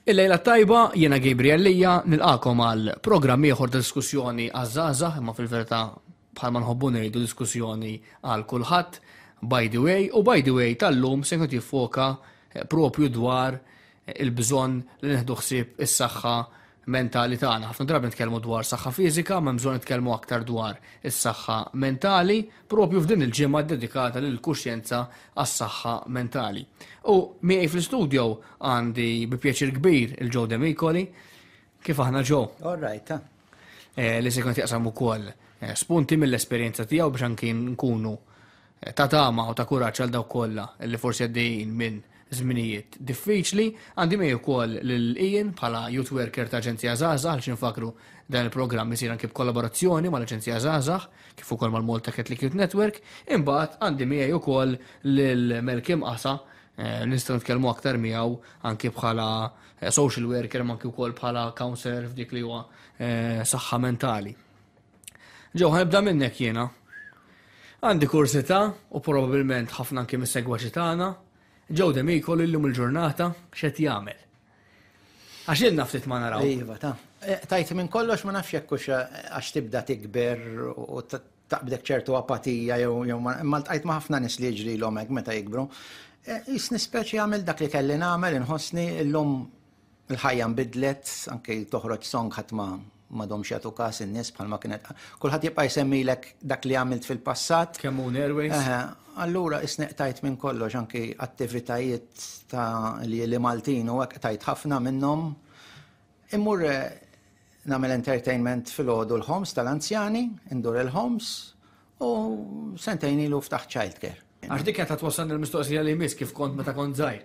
Il-lejla tajba, jiena Gabriel Lija, nilqakom għal programm ieħor ta' diskussjoni għaż-żgħażagħ, imma fil-verità bħalma nħobbu ngħidu diskussjoni għal kulħadd, by the way tal-lum se nkun jiffoka propju dwar il-bżonn li neħdu ħsieb is-saħħa mentali tagħna. Ħafna drabi nitkellmu dwar saħħa fiżika, ma bżonn nitkellmu aktar dwar is-saħħa mentali, propju f'din il-ġimgħa dedikata lil kuxjenza għas-saħħa mentali. U miegħi fl-istudju għandi bi pjaċir kbir il-Joe Demicoli. Kif aħna Joe? All right. Li se jkun jaqsam ukoll spunti mill-esperjenza tiegħu biex anke nkunu ta' tama u ta' kuraġġ għal dawk kollha li forsi għaddejjin minn żminijiet diffiċli. Għandi miegħi wkoll lil Ian bħala youth worker ta' Aġenzija Żgħażagħ għaliex infakru dan il-programm isir anke b'kollaborazzjoni mal-Aġenzija Żgħażagħ kif ukoll mal-Malta Catholic Youth Network. Imbagħad għandi miegħi wkoll lil Malcolm Qasa nistgħu nitkellmu aktar miegħu anke bħala social worker ma anke wkoll bħala counselor f'dik li huwa saħħa mentali. Ġew ħanibda minnek jiena. Għandi kursità u probabbilment ħafna anke mis-segwaċi tagħna. Joe Demicoli illum il-ġurnata x'qed jagħmel. Għax ilna ftit ma naraw. Iva, tajt minn kollox ma nafx jekk għax tibda tikber u taqbdek ċertu apatija jew ma tajt ma ħafna nies li jiġrilhom hekk meta jikbru. Nispeċi jagħmel dak li kelli nagħmel inħossni illum il-ħajja nbidlet anke toħroġ song ħadd ma domx jagħtu każ in-nies bħalma kienet. Kulħadd jibqa' jsemmilek dak li għamilt fil-passat. Kemm Airways. Allura isneqtajt minn kollox anki attivitajiet ta' li Maltin u hekk tajt ħafna minnhom. Immur nagħmel entertainment fil-għodu l-homes tal-anzjani, indur il-homes u sentejn ilu ftaħt childcare. Għax dik qed twassalni l-mistoqsija li jmiss kif kont meta kont żgħir.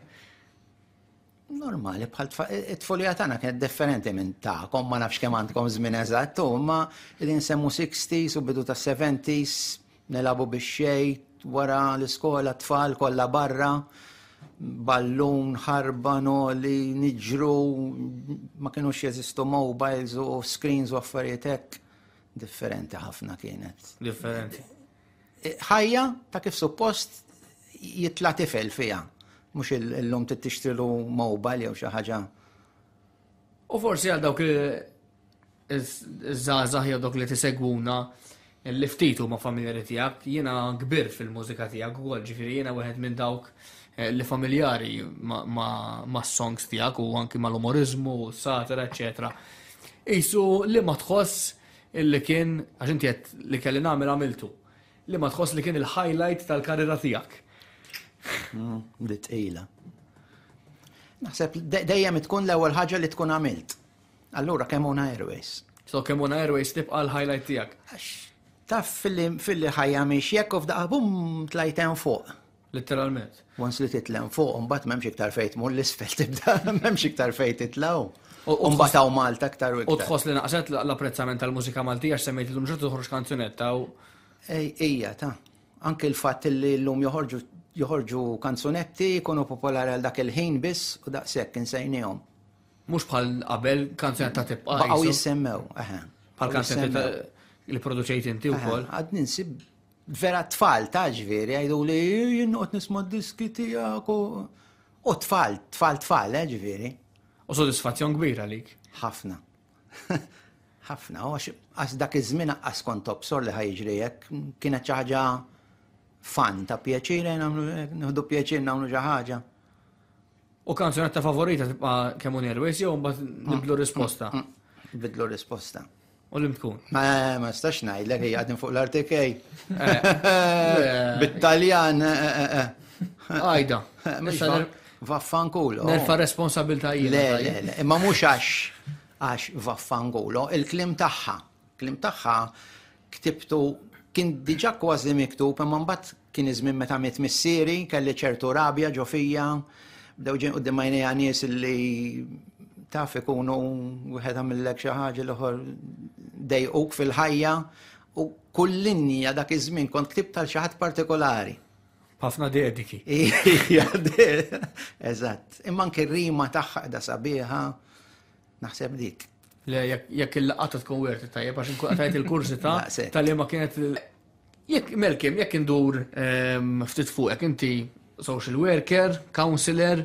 Normali, bħal it-tfolija tagħna kienet differenti minn tagħkom, ma nafx kemm għandkom żmien eżatt, imma li nsemmu 60s u bidu ta' 70s nilabu bix-xejn wara l-iskola tfal kollha barra, ballun, ħarbano li niġru, ma kienux jeżistu mobiles u screens u affarijiet hekk. Differenti ħafna kienet. Differenti. Ħajja ta' kif suppost jitla' tifel fiha. Mux il-lum tixtrilu mobile jew xi ħaġa. U forsi għal dawk iż-żgħażagħ jew dawk li tisegwuna li ftit huma familjari tiegħek, jiena kbir fil-mużika tiegħek ukoll, ġifieri jiena wieħed minn dawk li familjari mas-songs tiegħek u anki mal-umorizmu, satira, eċetera. Qisu li ma tħoss illi kien għax inti qed li kelli nagħmel għamiltu. Li ma tħoss li kien il-highlight tal-karriera tiegħek. Tqila. Naħseb dejjem tkun l-ewwel ħaġa li tkun għamilt. Allura kemm Airways. So kemm Airways tibqa' l-highlight tiegħek. Taf filli ħajja mhix jekk u f'daqqa bum tlajt hemm fuq. Letteralment. Once li titlem fuq, mbagħad m'hemmx iktar fejn tmur l-isfel tibda, m'hemmx iktar fejn titlaw. U mbagħad hawn Malta aktar u iktar. U tħoss li naqset l-apprezzament tal-mużika Maltija x'semmejt illum ġod toħroġ kanzunetta u. Ejja ta. Anke l-fatt li llum joħorġu kanzunetti jkunu popolari għal dak il-ħin biss u daqshekk insejnihom. Mhux bħal qabel kanzunetta tibqa' baqgħu jissemmew, bħal kanzunetta li produċejt inti wkoll. Għad ninsib vera tfal ta' ġifieri jgħidu li jien qed nisma' d-diski tiegħek u tfal ġifieri. U sodisfazzjon kbira għalik. Ħafna. Ħafna, għax dak iż-żmien aqqas kont tobsor li ħajġri hekk kienet xi ħaġa fan ta' pjaċir nħdu pjaċir nagħmlu xi ħaġa. U kanzunetta favorita tibqa' kemm Airways jew mbagħad nibdlu risposta. Bidlu risposta. U li tkun? Ma stax ngħidlek hija qegħdin fuq l-artikej. Bit-Taljan. Għajda. Vaffankulo. Nerfa' responsabilità jiena. Le, imma mhux għax vaffankulo, il-klim tagħha ktibtu kien diġà kważi miktub, imma mbagħad kien iż-żmien meta miet missieri, kelli ċertu rabja ġo fija, bdew ġejn quddiem għajnejha nies li taf ikunu wieħed għamillek xi ħaġa l-oħor dejquk fil-ħajja u kull linja dak iż-żmien kont ktibt għal xi ħadd partikolari. Ħafna dediki. Eżatt. Imma anke r-rima tagħha qiegħda sabiħa naħseb dik. Le, jekk il-laqata tkun werti tajjeb, għax nkun għatajt il-kursita tal-li ma kienet. Jekk indur ftit fuq, jekk inti social worker, counselor,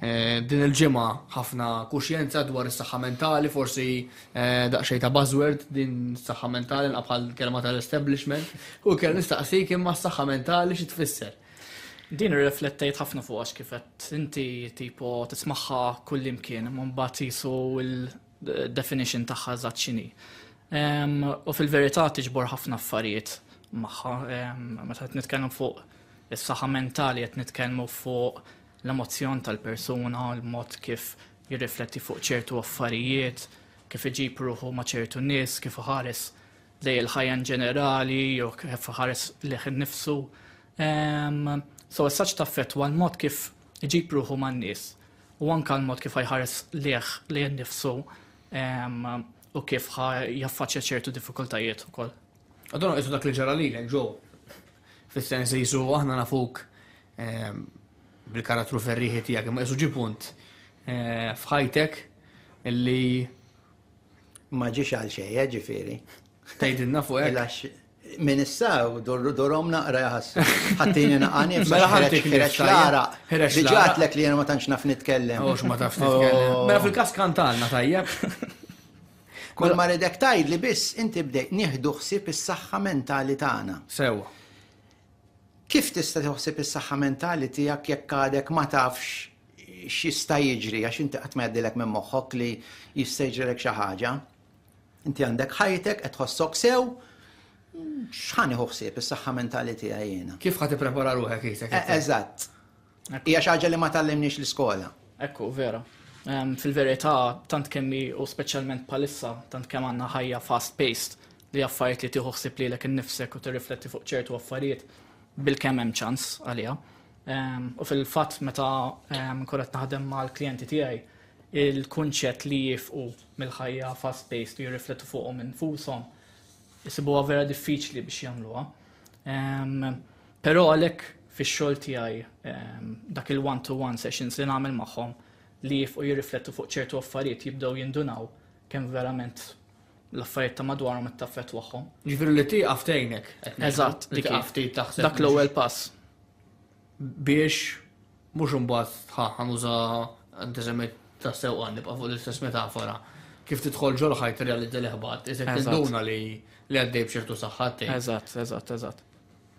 din il-ġimgħa ħafna kuxjenza dwar is-saħħa mentali, forsi daqsxejn ta' buzzword din is-saħħa mentali bħal kelma tal-establishment, u kell nistaqsik imma s-saħħa mentali xi tfisser. Din irriflettejt ħafna fuq għax kifet inti tipo tismaħħa kull imkien, imma mbagħad isu il-definition tagħha eżatt x'inhi. U fil-verità tiġbor ħafna affarijiet magħha, meta qed nitkellmu fuq is-saħħa mentali qed nitkellmu fuq l-emozzjon tal-persuna, l-mod kif jirrifletti fuq ċertu affarijiet, kif iġib ruħu ma' ċertu nies, kif ħares lej il-ħajja ġenerali, jew kif ħares lejh innifsu. So s-saċ taffettwa l-mod kif iġib ruħu man nies u anka l-mod kif ħares lejh innifsu u kif jaffaċċja ċertu diffikultajiet ukoll. Għadonna jisu dak li ġara lilek ġo. Fis-sens jisu aħna nafuk bil-karattru ferriħi tiegħek, imma jisu ġi punt f'ħajtek illi Ma ġiex għal xejn, ġifieri. tgħidilna fuq hekk. Min issaw dorhom naqra jaħassu. Ħaddini naqani Mela ħaddik ħirex lara. Diġatlek li jena ma tantx naf nitkellem. Mhux ma taf titkellem. Mela fil-każ kantalna tajjeb. Kull ma ridek tgħidli biss inti bdejt nieħdu ħsieb is-saħħa mentali tagħna. Sewwa. Kif tista' toħsib is-saħħa mentali tiegħek jekk għadek ma tafx x'jista' jiġri għax inti qatt ma jgħaddilek minn moħħok li jista' jiġrilek xi ħaġa. Inti għandek ħajtek qed tħossok sew, x'ħan ħsieb is-saħħa mentali tiegħi jiena. Kif ħad tipprepara ruħek isek? Eżatt. Hija xi ħaġa li ma tallimniex l-iskola. Ekku, vera. Fil-verità, tant kemmi u speċjalment palissa, tant kemm għandna ħajja fast-paced li affarijiet li tieħu ħsieb lilek innifsek u tirrifletti fuq ċertu affarijiet bil-kemm hemm ċans għaliha. U fil-fatt meta korret naħdem mal-klijenti tiegħi, il-kunċett li jifqu mill-ħajja fast-paced u jirriflettu fuqhom infushom jisibuha vera diffiċli biex jagħmluha. Però għalhekk fix-xogħol tiegħi dak il-one-to-one sessions li nagħmel magħhom li jifqu jirriflettu fuq ċertu affarijiet jibdew jindunaw kemm verament l-affarijiet ta' madwarhom it-taffet waħħom. Ġifieri li tieqaf tgħinek. Eżatt, dak l-ewwel pass. Biex mhux imbagħad ħanuża antiżemit ta' sewqan nibqa' fuq l-istess metafora. Kif tidħol ġol ħajt realidza li ħbad, isek tinduna li għaddej b'ċertu saħħat. Eżatt.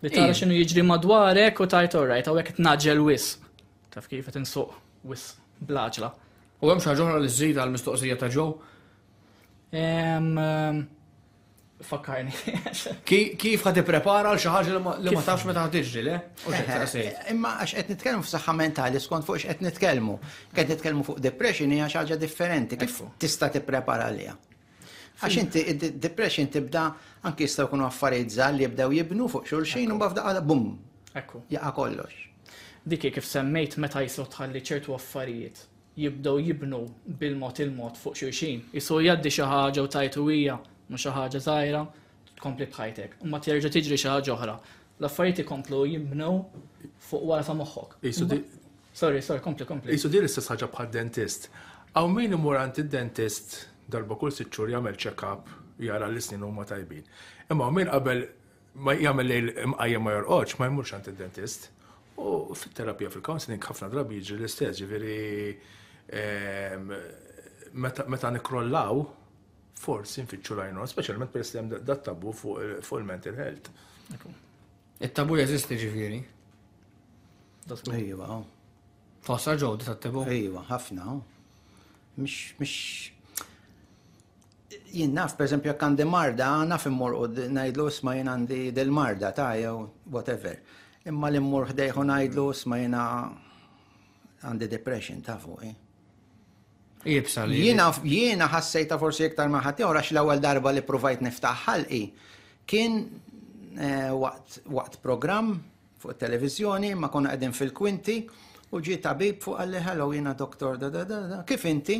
Li tara x'inhu jiġri madwarek u tajt alright, hawnhekk tnaġġel wisq. Taf kif qed insuq wisq blaġla. U hemm xi ħaġa oħra li żżid għall-mistoqsija ta' ġew? Fakkarni. Kif ħad tipprepara għal xi ħaġa li ma tafx meta tiġri, le? Imma għax qed nitkellmu f'saħħa mentali skont fuq x'qed nitkellmu. Qed nitkellmu fuq depression hija xi ħaġa differenti. Kif tista' tipprepara għaliha? Għax inti id-depression tibda anke jistgħu jkunu affarijiet żgħar li jibdew jibnu fuq xulxin u mbagħad f'daqqa bum. Jaqa' kollox. Diki kif semmejt meta jislu tħalli ċertu affarijiet jibdew jibnu bil-mod il-mod fuq xulxin. Jisu jgħaddi xi ħaġa u tajtu hija mhux xi ħaġa żgħira tkompli bħajtek. Imma terġa' tiġri xi ħaġa oħra. L-affarijiet ikomplu jibnew fuq wara ta' moħħok. Sorry, kompli. Isu di l-istess ħaġa bħal dentist. Aw min imur għand id-dentist darba kull 6 xhur jagħmel check-up jara l-isnin huma tajbin. Imma min qabel ma jagħmel lejl imqajjem ma jorqodx ma jmurx għand id-dentist. U fit-terapija fil-counseling ħafna drabi jiġri l-istess, ġifieri meta nikrollaw forsi nfittxu lajnu, speċjalment peress li hemm dat tabu fuq il-mental health. It-tabu jeżisti ġifieri. Ejwa. Tossa ġew tat-tabu? Ejwa, ħafna. Mhix jien naf, pereżempju jekk għandi marda, naf immur u ngħidlu isma' jien għandi del-marda ta' jew whatever. Imma li mmur ħdejħu ngħidlu isma' jiena għandi depression ta' fuq. Jibsa li. Jiena ħassejta forsi iktar ma' ħadd għax l-ewwel darba li provajt niftaħ ħalqi kien waqt programm fuq it-televiżjoni ma konna qegħdin fil-kwinti u ġie tabib fuq għalli hello jiena doktor da. Kif inti?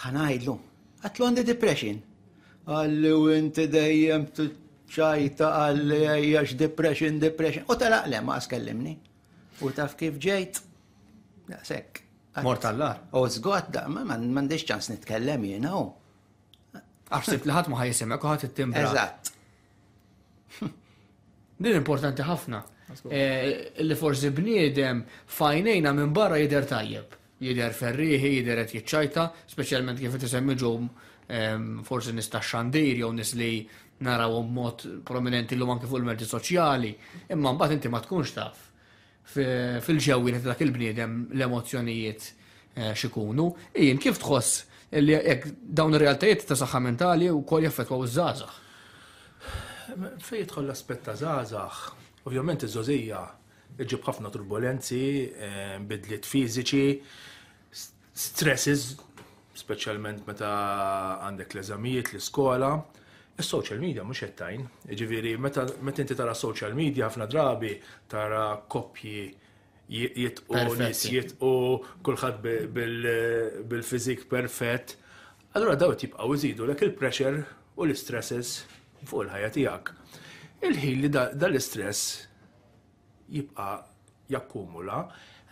Ħanajdlu. Għatlu għandi depression. Għalli u inti dejjem ċajta għalli għax depression. U talaqle ma għaskellimni. U taf kif ġejt? Sekk. Mort allar. U zgot da, m'għandix ċans nitkellem jiena u. Għaxsib li ħadd ma ħajsimek u ħadd it-timbra. Eżatt. Din importanti ħafna. Li forsi bniedem fajnejna minn barra jidher tajjeb. Jidher ferriħi, jidher qed jiċċajta, speċjalment kif qed isemmi ġum forsi nis ta' xandir jew nis li narawhom mod prominenti l anke fuq il-mezzi soċjali, imma mbagħad inti ma tkunx taf fil-ġewwi ta' dak il-bniedem l-emozzjonijiet x'ikunu. Jien kif tħoss li hekk dawn ir-realtajiet ta' saħħa mentali wkoll jaffettwaw iż-żgħażagħ? Fejn jidħol l-aspett ta' żgħażagħ, ovvjament iż-żożija iġib ħafna turbulenzi, bidliet fiżiċi, stresses, speċjalment meta għandek l-eżamijiet, l-iskola. Is-social media mhux qed tajn. Jiġifieri meta inti tara social media ħafna drabi tara koppji jitqu nies jitqu kulħadd bil-fiżik perfett. Allura daw jibqgħu jżidu lek il-pressure u l-istresses fuq il-ħajja tiegħek. Il-ħin li dal-istress jibqa' jakkumula,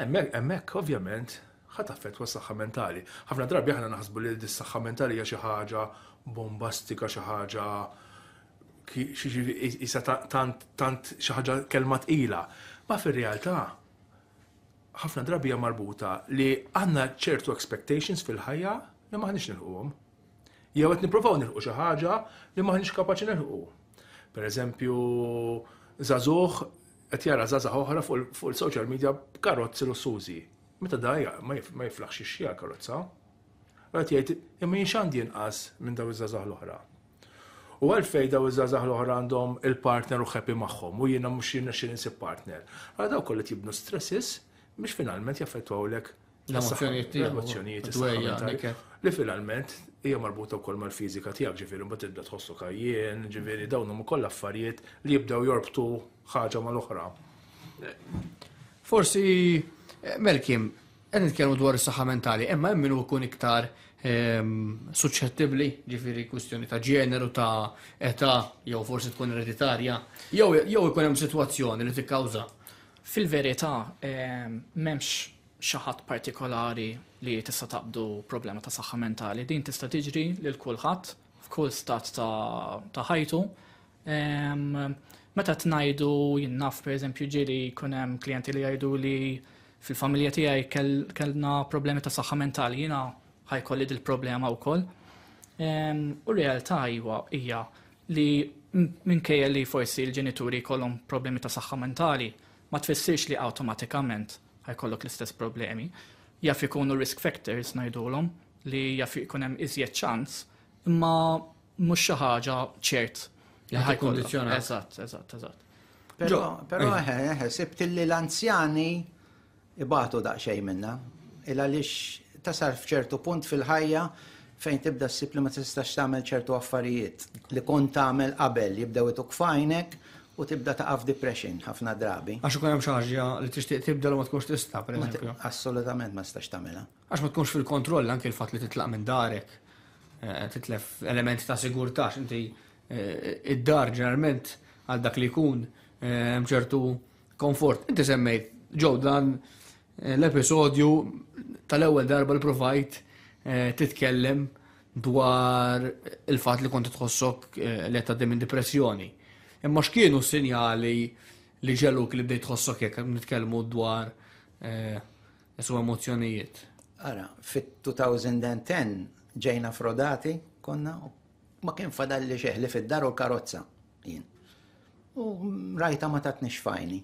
hemmhekk ovvjament ħadd affettwa s-saħħa mentali. Ħafna drabi aħna naħsbu li s-saħħa mentali hija xi ħaġa bombastika, xi ħaġa isa tant xi ħaġa kelma tqila. Ma fir-realtà ħafna drabi hija marbuta li għandna ċertu expectations fil-ħajja li maħniex nilħuhom. Jew qed nippruvaw nilħu xi ħaġa li maħniex kapaċi nilħu. Pereżempju, żagħżugħ qed jara żagħżagħ oħra fuq il-social media b'karozzi lussużi. Meta dajja ma jiflaħx ix-xija karozza. Għat jgħid, imma jien x'għandi inqas minn daw iż-żagħżagħ l-oħra. U għalfejn daw iż-żagħżagħ l-oħra għandhom il-partner u ħepi magħhom u jiena mhux jien insib partner. Għal daw kollha jibnu stresses biex finalment jaffettwawlek l-emozzjonijiet li finalment hija marbuta wkoll mal-fiżika tiegħek, ġifieri mbagħad tibda tħossu kajjien, ġifieri dawn huma kollha affarijiet li jibdew jorbtu ħaġa mal-oħra. Forsi Melkim, qed nitkellmu dwar is-saħħa mentali, imma hemm min ikun iktar suċċettibbli, ġifieri kwistjoni ta' ġeneru, ta' età, jew forsi tkun ereditarja, jew ikun hemm sitwazzjoni li tikkawża. Fil-verità, m'hemmx xi ħadd partikolari li tista' taqbdu problema ta' saħħa mentali. Din tista' tiġri lil kulħadd f'kull stat ta' ħajtu. Meta tngħidu jien naf pereżempju ġieli jkun hemm klijenti li jgħidu li fil-familja tiegħi kellna problemi ta' saħħa mentali, jiena ħajkolli dil-problema wkoll. U r-realtà hija li minkejja li forsi l-ġenituri jkollhom problemi ta' saħħa mentali, ma tfissirx li awtomatikament ħajkollok l-istess problemi. Jaf ikunu risk factors ngħidulhom li jaf ikun hemm iżjed ċans, imma mhux xi ħaġa ċert li ħajkollok. Eżatt. Però sibt li l-anzjani ibatu daqsxejn minna. Għaliex tasal f'ċertu punt fil-ħajja fejn tibda ssib li ma tistax tagħmel ċertu affarijiet li kont tagħmel qabel jibdew ituk fajnek u tibda taqaf depression ħafna drabi. Għax ikun hemm xi ħaġa li tixtieq tibda ma tkunx tista' pereżempju. Assolutament ma tistax tagħmelha. Għax ma tkunx fil-kontroll anke l-fatt li titlaq minn darek, titlef elementi ta' sigurtà inti id-dar ġeneralment għal dak li jkun hemm ċertu komfort. Inti semmejt ġew dan l-episodju tal-ewwel darba li provajt titkellem dwar il-fatt li kont tħossok li qed minn depressjoni. Imma x'kienu s-sinjali li ġeluk li bdejt tħossok jekk nitkellmu dwar emozzjonijiet? Ara, fit-2010 ġejna frodati konna ma kien fadalli xeħli fid-dar u karozza jien. U rajta ma tatniex fajni.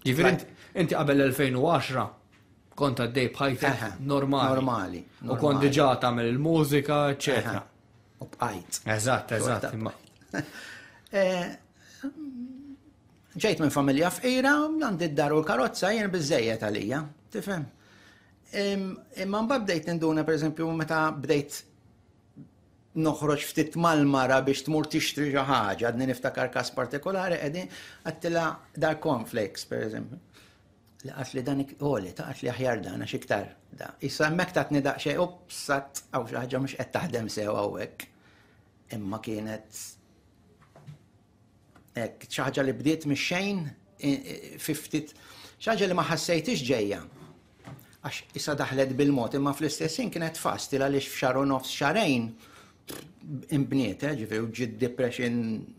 Ġifieri inti qabel l-2010 kont għaddej bħajtek normali. U kont diġà tagħmel il-mużika, eċetera. U bqajt. Eżatt. Ġejt minn familja fqira, għandi d-dar u l-karozza jien biżejjed għalija, tifhem. Imma mbagħad bdejt induna pereżempju meta bdejt noħroġ ftit mal-mara biex tmur tixtri xi ħaġa, għadni niftakar każ partikolari qegħdin għattila dar cornflakes pereżempju. Laqat li dan taqat li aħjar dan għax iktar da. Issa hemmhekk tatni daqsxejn sat hawn xi ħaġa mhux qed taħdem sew hawnhekk. Imma kienet hekk xi ħaġa li bdiet mix-xejn fi ftit xi ħaġa li ma ħassejtix ġejja. Għax issa daħlet bil-mod imma fl-istessin kienet fasti għaliex f'xahar u nofs xarejn imbniet, ġifieri ġiet depression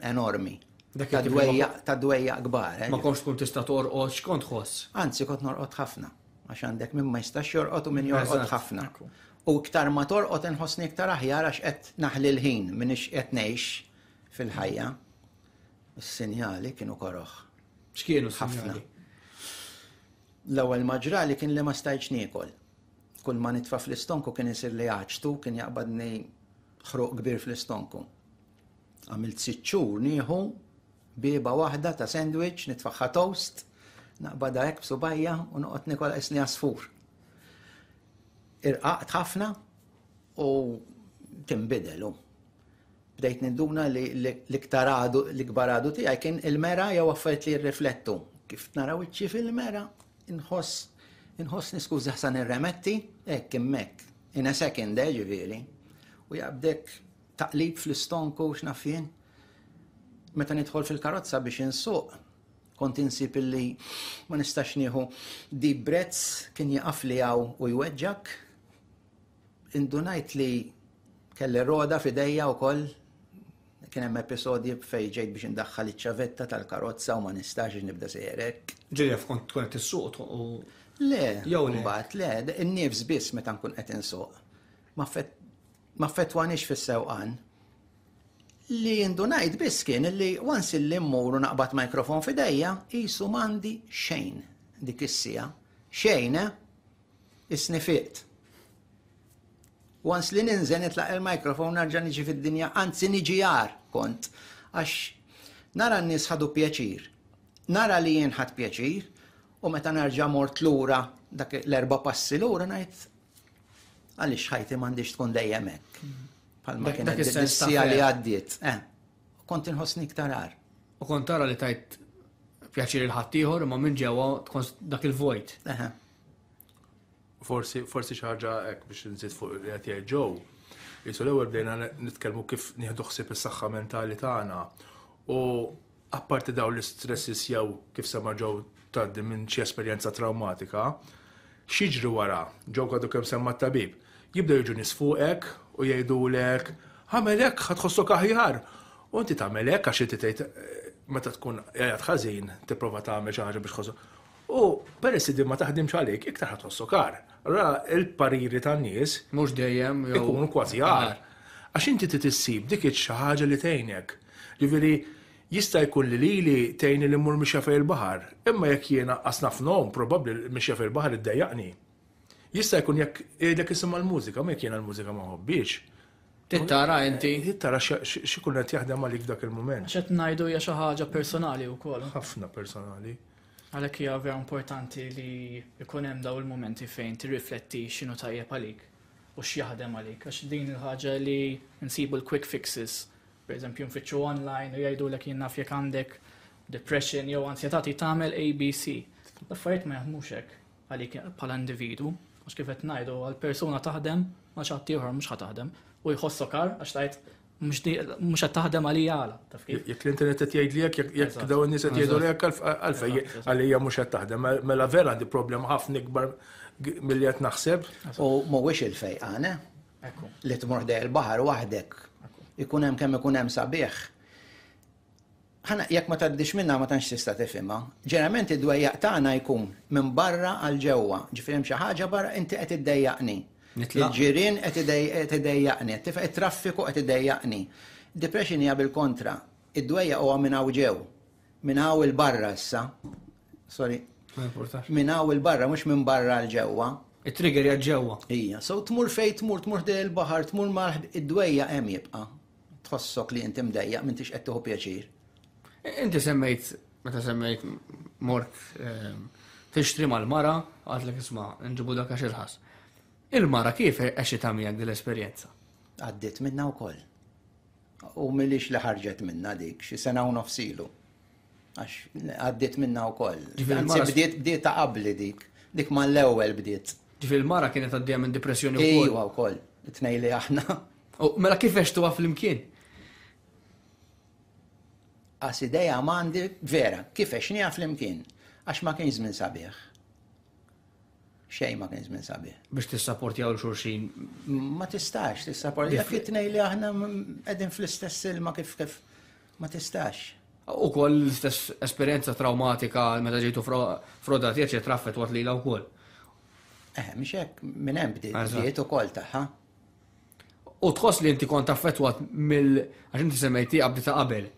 enormi. ta' dwejja kbar. Ma konx tkun tista' torqod x'kont tħoss. Anzi, kont norqod ħafna. Għax għandek minn ma jistax jorqod u minn jorqod Eżatt. ħafna. U iktar ma torqod inħossni iktar aħjar għax qed naħli l-ħin minix qed ngħix fil-ħajja. Is-sinjali kienu koroħ. X'kienu Ħafna. ħafna. L-ewwel maġrali kien li ma stajtx niekol. Kull ma nitfa' fl-istonku kien isir li għaġtu, kien jaqbadni ħruq kbir fl-istonku. Għamilt 6 xhur nieħu bieba waħda ta' sandwich, nitfaħħa toast, naqbadha hekk b'subajja u noqgħod nikol isni għasfur. Irqaqt ħafna u tinbidelu. Bdejt ninduna li l-ikbar għadu tiegħi kien il-mera jew affarijiet li jirriflettu. Kif naraw iċċi fil-mera, inħoss niskuża ħsan ir-remetti, hekk hemmhekk, in a second ġifieri. U jaqbdek taqlib fl-istonku x'naf jien. Meta nidħol fil-karozza biex insuq, kont insib illi ma nistax nieħu deep breaths kien jaqaf li hawn u jweġġak. Indunajt li kelli roda f'idejja wkoll. Kien hemm episodji fejn ġejt biex indaħħal iċ-ċavetta tal-karozza u ma nistax nibda sejrek. Ġejja f'kont tkun qed tissuq u Le, Jew le. mbagħad le, in-nifs biss meta nkun qed insuq. Ma fettwanix fis-sewqan. Li indunajt biss kien li once illi mmur u naqbad mikrofon f'idejja, qisu m'għandi xejn dik is-sija. Xejn, isnifiqt. Once li ninżel nitlaq il-mikrofon narġa' niġi fid-dinja, anzi niġi jar kont. Għax nara n-nies ħadu pjaċir. Nara li jien ħadd pjaċir u meta nerġa' mort lura dak l-erba' passi lura ngħid għaliex ħajti m'għandix tkun dejjem hekk. Palma Dak kienet is-sens ta' id-dissija li fer. għaddiet. Kont inħossni iktar għar. u kont tara li tajt pjaċir il-ħadd ieħor imma minn ġewwa tkun dak il-vojt. Forsi xi ħaġa hekk biex nżid fuq li qed jgħid ġew. Jisu l-ewwel bdejna nitkellmu kif nieħdu ħsieb is-saħħa mentali tagħna. U apparti daw l-istressis jew kif sema ġew tgħaddi minn xi esperjenza trawmatika, x'jiġri wara ġew għadu kemm semma t-tabib. Jibdew jiġu nies fuqek u jgħidulek ħamel hekk ħadd tħossok aħjar. U inti tagħmel hekk għax inti tgħid meta tkun qiegħed ħażin tipprova tagħmel xi ħaġa biex tħossok. U peress li ma taħdimx għalik, iktar ħadd tħossok għar. Allura il-pariri tan-nies Mhux dejjem jew ikunu kważi għar. Għax inti titissib dik xi ħaġa li tgħinek. Ġifieri jista' jkun li tgħinni li mmur mixja fejn il-baħar, imma jekk jiena qasnaf nom probabbli mixja fejn il-baħar iddejjaqni. Jista' jkun jekk jgħidlek isimha l-mużika, ma jekk jiena l-mużika ma ħobbix. tittara inti. Tittara x'ikun qed jaħdem għalik f'dak il-mument. Xed ngħidu hija xi ħaġa personali wkoll. Ħafna personali. Għalhekk hija vera importanti li jkun hemm daw il-momenti fejn tirrifletti x'inhu tajjeb għalik u x'jaħdem għalik. Għax din il-ħaġa li nsibu l-quick fixes. Pereżempju nfittxu online u jgħidulek jien naf jekk għandek depression jew ansjetati tagħmel ABC. L-affarijiet ma jaħdmux hekk għalik bħala individu. Għax kif qed ngħidu għall-persuna taħdem ma xi ħadd ieħor mhux ħataħdem u jħossok għar għax tajt mhux qed taħdem għalija għala. Taf kif? Jekk l-internet qed jgħidlek jekk dawn in-nies qed jgħidulek għalfejn għalija mhux qed taħdem. Mela vera għandi problem ħafna ikbar milli qed naħseb. U mhuwiex il-fejqana Ekku. li tmur dej il-baħar waħdek. Ikun hemm kemm ikun hemm sabiħ. Ħana jekk ma tgħaddix minnha ma tantx tista' tifhimha. Ġeneralment id-dwejjaq tagħna jkun minn barra għal ġewwa. Ġifieri hemm xi ħaġa barra inti qed iddejjaqni. Nitlaq. Il-ġirien qed iddejjaqni, tifaq it-traffiku qed iddejjaqni. Depression hija bil-kontra. Id-dwejjaq huwa minn hawn ġew. Minn hawn il-barra issa. Sorry. Ma importax. Minn hawn il-barra mhux minn barra għal ġewwa. It-trigger hija ġewwa. Ija, so tmur fej tmur dej il-baħar, tmur marħb id-dwejja hemm jibqa'. Tħossok li inti mdejjaq m'intix qed tieħu pjaċir. Inti semmejt, meta semmejt mort tixtri mal-mara, għadlek isma' nġibu dak għax il-ħas. Il-mara kif għaxi tagħmilek din l-esperjenza? Għaddiet minna wkoll. U millix li ħarġet minna dik, xi sena u nofsilu. Għax għaddiet minna wkoll. Ġifieri Anzi l-mara- bdiet ta' qabli dik. Dik mal-ewwel bdiet. Ġifieri il-mara kienet għaddejja minn depressjoni wkoll. Ejwa wkoll. It-tnejli aħna. U mela kif għextuha fl-imkien? Għas ideja m'għandi vera, kif għexnija fl-imkien. Għax ma kienx żmien sabiħ. Xejn ma kienx żmien sabiħ. Biex tissapportjaw l-xulxin. Ma tistax, jekk it-tnejn li aħna qegħdin fl-istess ilma kif ma tistax. U koll l-istess esperienza traumatika meta ġejtu frodati eċetera affettwat lilha wkoll. Mhix hekk minn hemm bdiet ukoll tagħha. U tħoss li inti kont affettwat għax inti semmejti qabdi ta' qabel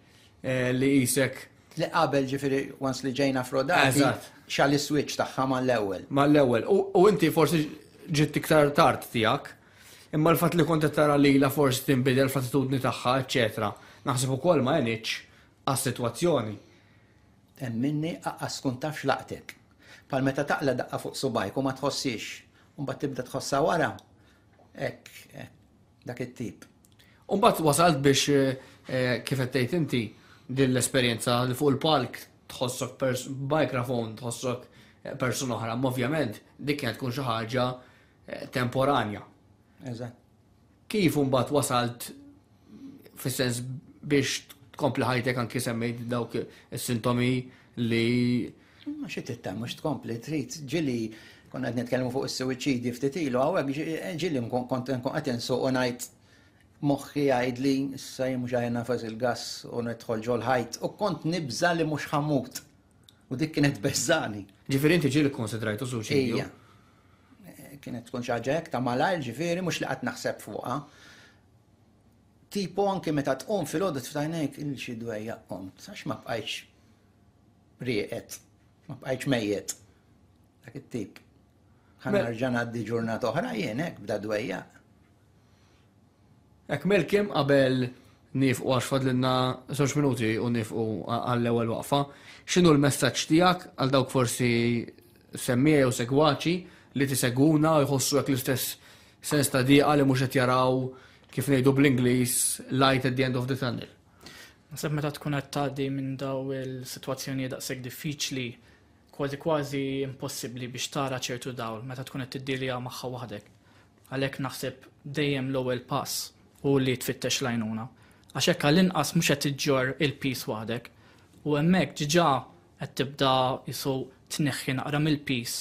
li jisek. Li qabel ġifieri once li ġejna frodati xal switch tagħha mal-ewwel. Mal-ewwel. U inti forsi ġiet iktar tard tiegħek, imma l-fatt li kont tara lilha forsi tinbidel fl-attitudni tagħha, eċetera. Naħseb ukoll ma jenitx għas-sitwazzjoni. Hemm minni aqqas tkun taf x'laqtek. Bħal meta taqla daqqa fuq subajk u ma tħossix, u mbagħad tibda tħossha wara. Hekk, dak it-tip. U mbagħad wasalt biex kif qed tgħid inti din l-esperjenza li fuq il-palk tħossok mikrofon, tħossok persuna oħra, ovvjament dik kienet tkun xi ħaġa temporanja. Eżatt. Kif mbagħad wasalt fis-sens biex tkompli ħajtek anki semmejt dawk is-sintomi li Ma xi tittem mhux tkompli trid ġili konna qed nitkellmu fuq is-suwiċidi ftit ilu hawnhekk ġili kont qed insuq u ngħid moħħi jgħidli issa mhux ħajja nafas il-gass u nidħol ġol ħajt u kont nibża li mhux ħamut. U dik kienet beżżani. Ġifieri inti ġieli kkonsidrajtu suċidju. Ejja. Kienet tkun xi ħaġa hekk ta' malajr ġifieri mhux li qatt naħseb fuqha. Tipo anke meta tqum fil-għodu tftajnejk il-xi dwejja qomt, għax ma bqajtx rieqet, ma bqajtx mejjet. Dak it-tip. Ħanarġa' ngħaddi ġurnata oħra jien hekk bda dwejja. Hekk Malcolm qabel nifqu għax fadlilna 2 minuti u nifqu għall-ewwel waqfa, x'inhu l-messaġġ tiegħek għal dawk forsi semmija jew segwaċi li tiseguna u jħossu hekk l-istess sens ta' dieqa li mhux qed jaraw kif ngħidu bl-Ingliż light at the end of the tunnel. Naseb meta tkun qed tgħaddi minn daw il-sitwazzjoni daqshekk diffiċli, kważi impossibbli biex tara ċertu dawl meta tkun qed tiddilja magħha waħdek. Għalhekk naħseb dejjem l-ewwel pass u li tfittex l-għajnuna. Għax hekk għall-inqas mhux qed tiġġor il-peace waħdek. U hemmhekk diġà qed tibda jisu tneħħi naqra mill-peace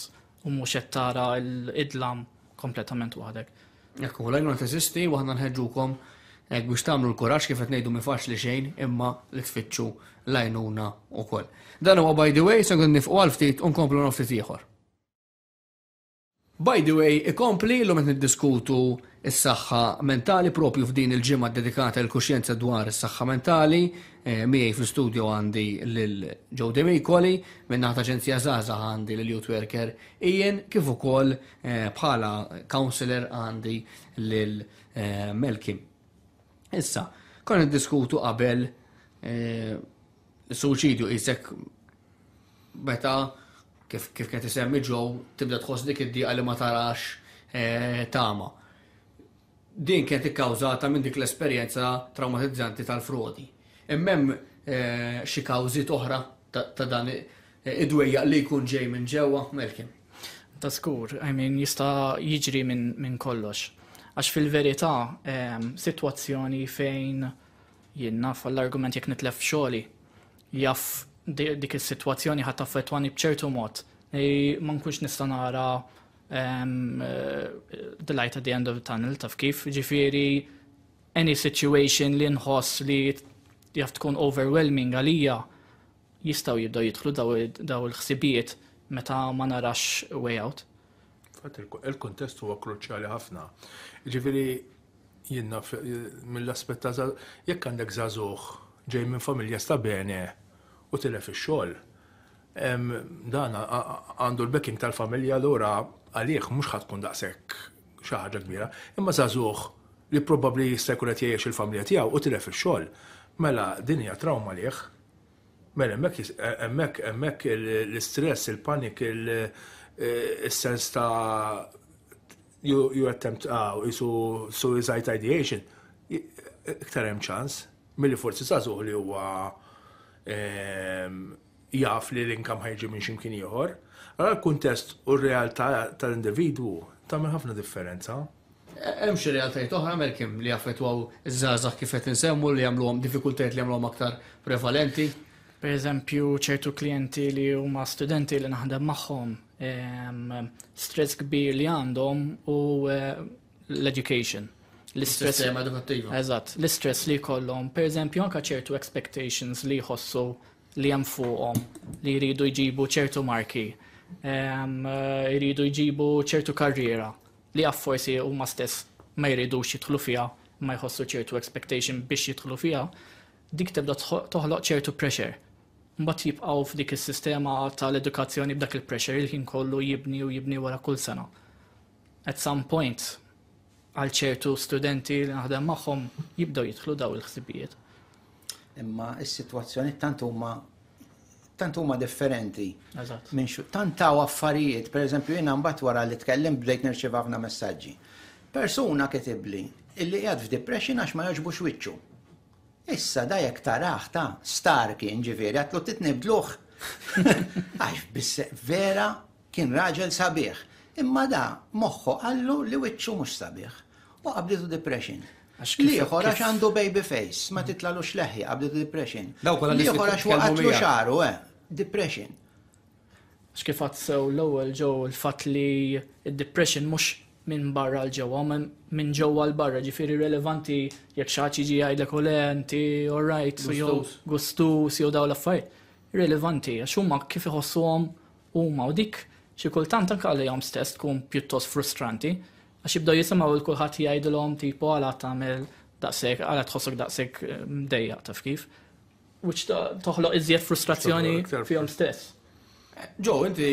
u mhux qed tara l-idlam kompletament waħdek. Ekku, l-għajnuna teżisti u aħna nħeġġukom hekk biex tagħmlu l-kuraġġ kif qed ngħidu mi faċli xejn imma li tfittxu l-għajnuna wkoll. Dan huwa by the way se nkun nifqu għal ftit u nkomplu ftit ieħor. By the way, ikompli l-lum qed niddiskutu s-saħħa mentali propju f'din il-ġimgħa dedikata l-kuxjenza dwar is-saħħa mentali, miegħi fl-studio għandi lil Jody Mikoli, minn naħa aġenzija żgħażagħ għandi lil youth worker Ian, kif ukoll bħala counselor għandi lil Malcolm. Issa, kon niddiskutu qabel is-suċidju isek meta kif kienet isemmi ġew tibda tħoss dik id-dieqa li ma tarax tama. Din kienet ikkawżata minn dik l-esperjenza traumatizzanti tal-frodi. Immem xi kawżiet oħra ta' dan id-dwejjaq li jkun ġej minn ġewwa, Malcolm. Ta' skur, jista' jiġri minn kollox. Għax fil-verità sitwazzjoni fejn jien naf l-argument jekk nitlef xogħli jaf dik is-sitwazzjoni ħadd taffettwani b'ċertu mod. Ma nkunx nista' nara the light at the end of the tunnel taf kif, ġifieri any situation li nħoss li jaf tkun overwhelming għalija jistgħu jibdew jidħlu daw il-ħsibijiet meta ma narax way out. Il-kontest huwa kruċjali ħafna. Ġifieri jiena mill-aspett ta' jekk għandek żagħżugħ ġej minn familja sta bene u tilef ix-xogħol. Dan għandu l-backing tal-familja allura għalih mhux ħadd tkun daqshekk xi ħaġa kbira, imma żagħżugħ li probabbli jista' jkun qed jgħix il-familja tiegħu u tilef ix-xogħol. Mela din hija trauma għalih. Mela hemmhekk l-istress, il-panik, il-sens ta' you attempt jisu suicide ideation, iktar hemm ċans milli forsi żagħżugħ li huwa jaf li l-inkam ħajġi minn ximkien ieħor. Allora l-kuntest u r-realtà tal-individwu tagħmel ħafna differenza. Hemm xi realtajiet oħra Malcolm li jaffettwaw iż-żgħażagħ kif qed insemmu li jagħmluhom diffikultajiet li jagħmluhom aktar prevalenti. Pereżempju ċertu klijenti li huma studenti li naħdem magħhom stress kbir li għandhom u l-education. l-istress. Sistema edukattiva. Eżatt, l-istress li jkollhom, pereżempju anke ċertu expectations li jħossu li hemm fuqhom, li jridu jġibu ċertu marki, jridu jġibu ċertu karriera, li forsi huma stess ma jridux jidħlu fiha, ma jħossu ċertu expectation biex jidħlu fiha, dik tibda toħloq ċertu pressure. Mbagħad jibqgħu f'dik is-sistema tal-edukazzjoni b'dak il-pressure il-ħin kollu jibni wara kull sena. At some point, għal ċertu studenti li naħdem magħhom jibdew jidħlu daw il-ħsibijiet. Imma s-sitwazzjoni tant huma differenti. Eżatt. Minn tant taw affarijiet, pereżempju jiena mbagħad wara li tkellem bdejt nirċiev ħafna messaġġi. Persuna kitibli illi qiegħed f'depression għax ma jogħġbux wiċċu. Issa da jekk taraħ ta' star kien ġifieri għatlu titnibdluh. Għax bis vera kien raġel sabiħ. Imma da moħħu għallu li wiċċu mhux sabiħ. U qabditu depression. Liħor għax għandu baby face, ma titlalux leħja, qabditu depression. Liħor għax waqatlu xaru, depression. X'kif sew l-ewwel ġew il-fatt li id-depression mhux minn barra l-ġewwa, minn ġewwa l-barra, ġifieri relevanti jekk xi ħadd jiġi jgħidlek inti all right, jew gustus jew dawn l-affarijiet. Relevanti għax huma kif iħossuhom huma u dik xi kultant anke għalihom stess tkun pjuttost frustranti għax jibdew jisimgħu l kulħadd jgħidulhom tipo għala tagħmel daqshekk, għala tħossok daqshekk mdejjaq taf kif. Which toħloq iżjed frustrazzjoni fihom stess. Ġo, inti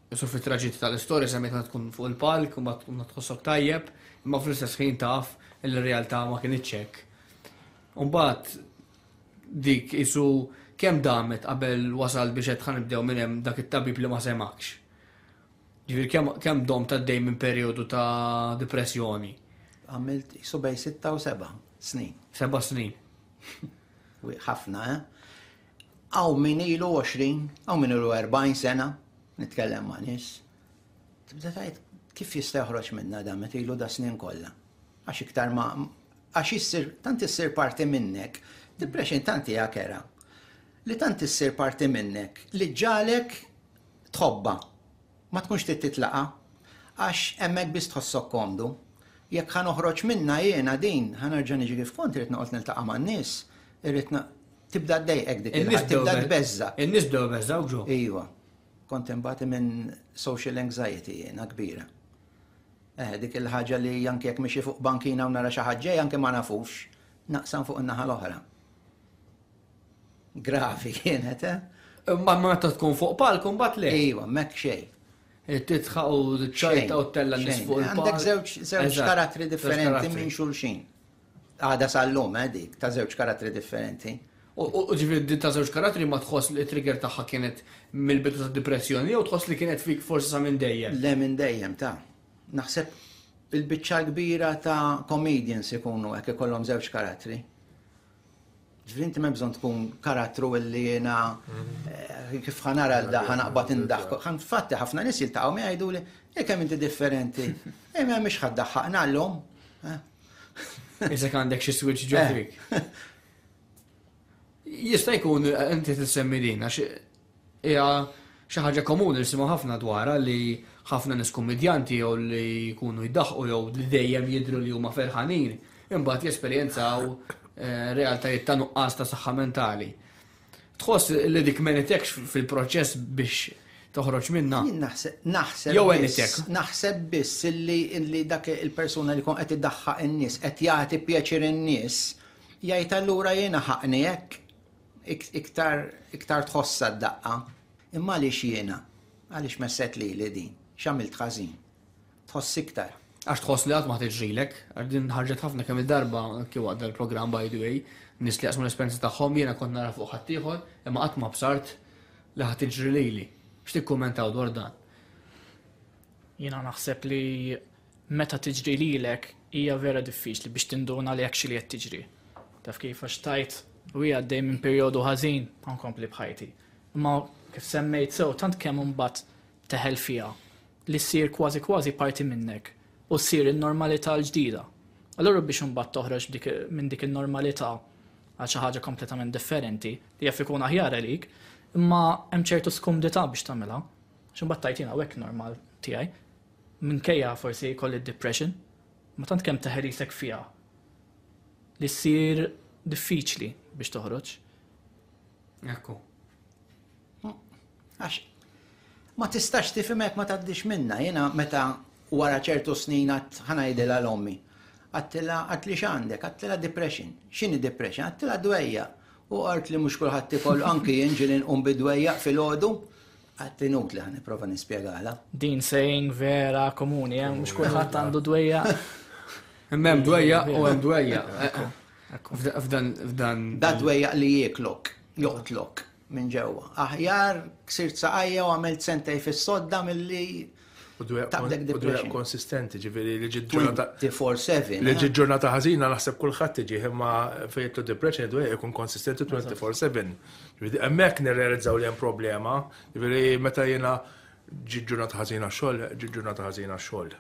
Su fit-traġiet tal-istorja semmejt ma tkun fuq il-palk u ma tkun tħossok tajjeb, imma fl-istess ħin taf il-realtà ma kienx hekk. Mbagħad dik isu kemm damet qabel wasal biex qed ħanibdew minn hemm dak it-tabib li ma semakx. Ġifieri kemm dom tad-dej minn perjodu ta' depressjoni. Għamilt isu bej 6 u 7 snin. 7 snin. Ħafna, Għaw min ilu 20, għaw min ilu 40 sena. Nitkellem ma' nies. Tibda tgħid kif jista' joħroġ minna da meta ilu da snin kollha. Għax iktar ma għax issir tant issir parti minnek, depression tant hija kera. Li tant issir parti minnek li ġalek tħobba. Ma tkunx titlaqa għax hemmhekk biss tħossok komdu. Jekk ħa noħroġ minna jiena din ħanerġa' niġi kif kont irid noqgħod niltaqa' man-nies, irid tibda ddejqek dik il-ħadd tibda tbeżża. In-nies bdew beżżaw ġo. Iva. Kont imbagħad minn social anxiety jiena kbira. Dik il-ħaġa li anke jekk mixi fuq bankina u nara xi ħaġa anke ma nafux, naqsam fuq in-naħa l-oħra. Grafi kienet, Ma meta tkun fuq palk mbagħad le. Iva, mek xejn. Titħaq u tċajta u tella n-nies fuq il-palk. Għandek żewġ karattri differenti minn xulxin. Għada sal-lum, dik, ta' żewġ karattri differenti. U ġifieri ta' żewġ karattri ma tħoss li trigger tagħha kienet mill-bidu ta' depressjoni jew tħoss li kienet fik forsi sa minn dejjem? Le minn dejjem ta'. Naħseb il-biċċa kbira ta' comedians ikunu hekk ikollhom żewġ karattri. Ġifieri inti m'hemm bżonn tkun karattru illi jiena kif ħanara l ħanaqbad indaħħu. Fatti ħafna nies jiltaqgħu mi jgħiduli jekk hemm inti differenti. Ma mhix ħaddaħħaqna llhom. Isek għandek xi switch ġo fik. Jista' jkun inti tissemmi din għax hija xi ħaġa komuni li simgħu ħafna dwarha li ħafna nies kummedjanti jew li jkunu jdaħħu jew li dejjem jidhru li huma ferħanin, imbagħad jesperjenzaw realtajiet ta' nuqqas ta' saħħa mentali. Tħoss li dik m'enitekx fil-proċess biex toħroġ minna? Naħseb biss illi dak il-persuna li kon qed iddaħħaq in-nies qed jagħti pjaċir in-nies jgħid allura jiena ħaqni hekk iktar tħossa d-daqqa. Imma għaliex jiena, għaliex messet li din, x'għamilt ħażin. Tħoss iktar. Għax tħoss li għad ma tiġrilek, għardin ħarġet ħafna kemm il-darba kif għadda l-programm by the way, nies li jaqsmu l-esperienza tagħhom jiena kont nara fuq ħadd ieħor, imma qatt ma bsart li ħadd tiġri lili. X'tikkummentaw dwar dan? Jiena naħseb li meta tiġri lilek hija vera diffiċli biex tinduna li hekk xi li qed tiġri. Taf kif għax tajt u għaddej minn perjodu ħażin nkompli bħajti. Imma kif semmejt sew tant kemm imbagħad teħel fiha li ssir kważi parti minnek u ssir in-normalità l-ġdida. Allura biex imbagħad toħroġ minn dik in-normalità għal xi ħaġa kompletament differenti li jaf ikun aħjar għalik, imma hemm ċertu skumdità biex tagħmilha. X'imbagħad tajtina hekk normal tiegħi. Minkejja forsi jkolli depression, ma tant kemm teħerisek fiha li ssir diffiċli biex toħroġ. Ekku. Għax, ma tistax tifhimek ma taddix minna, jiena meta wara ċertu snin ħanajdilha l-ommi. Għattila x'għandek, għattila depression. X'inhi depression? Għattila dwejja. U għart li mhux kulħadd ikollu anki jinġil inqum bidwejja fil-għodu. Għatti nutli ħan nipprova nispjegala. Din saying vera komuni, mhux kulħadd għandu dwejja. Hemm dwejja u hemm dwejja. F'dan. Da dwejja li jieklok, joqtlok minn ġewwa. Aħjar ksirt saqajja u għamilt sentej fis-sodda milli U dwejja konsistenti, ġifieri li ġid 24/7. Li ġid ġurnata ħażina naħseb kulħadd tiġi imma fejtu depression dwejja jkun konsistenti 24/7. Ġifieri hemmhekk nirrealizzaw li hemm problema, ġifieri meta jiena ġid ġurnata ħażina xogħol, ġid ġurnata ħażina xogħol.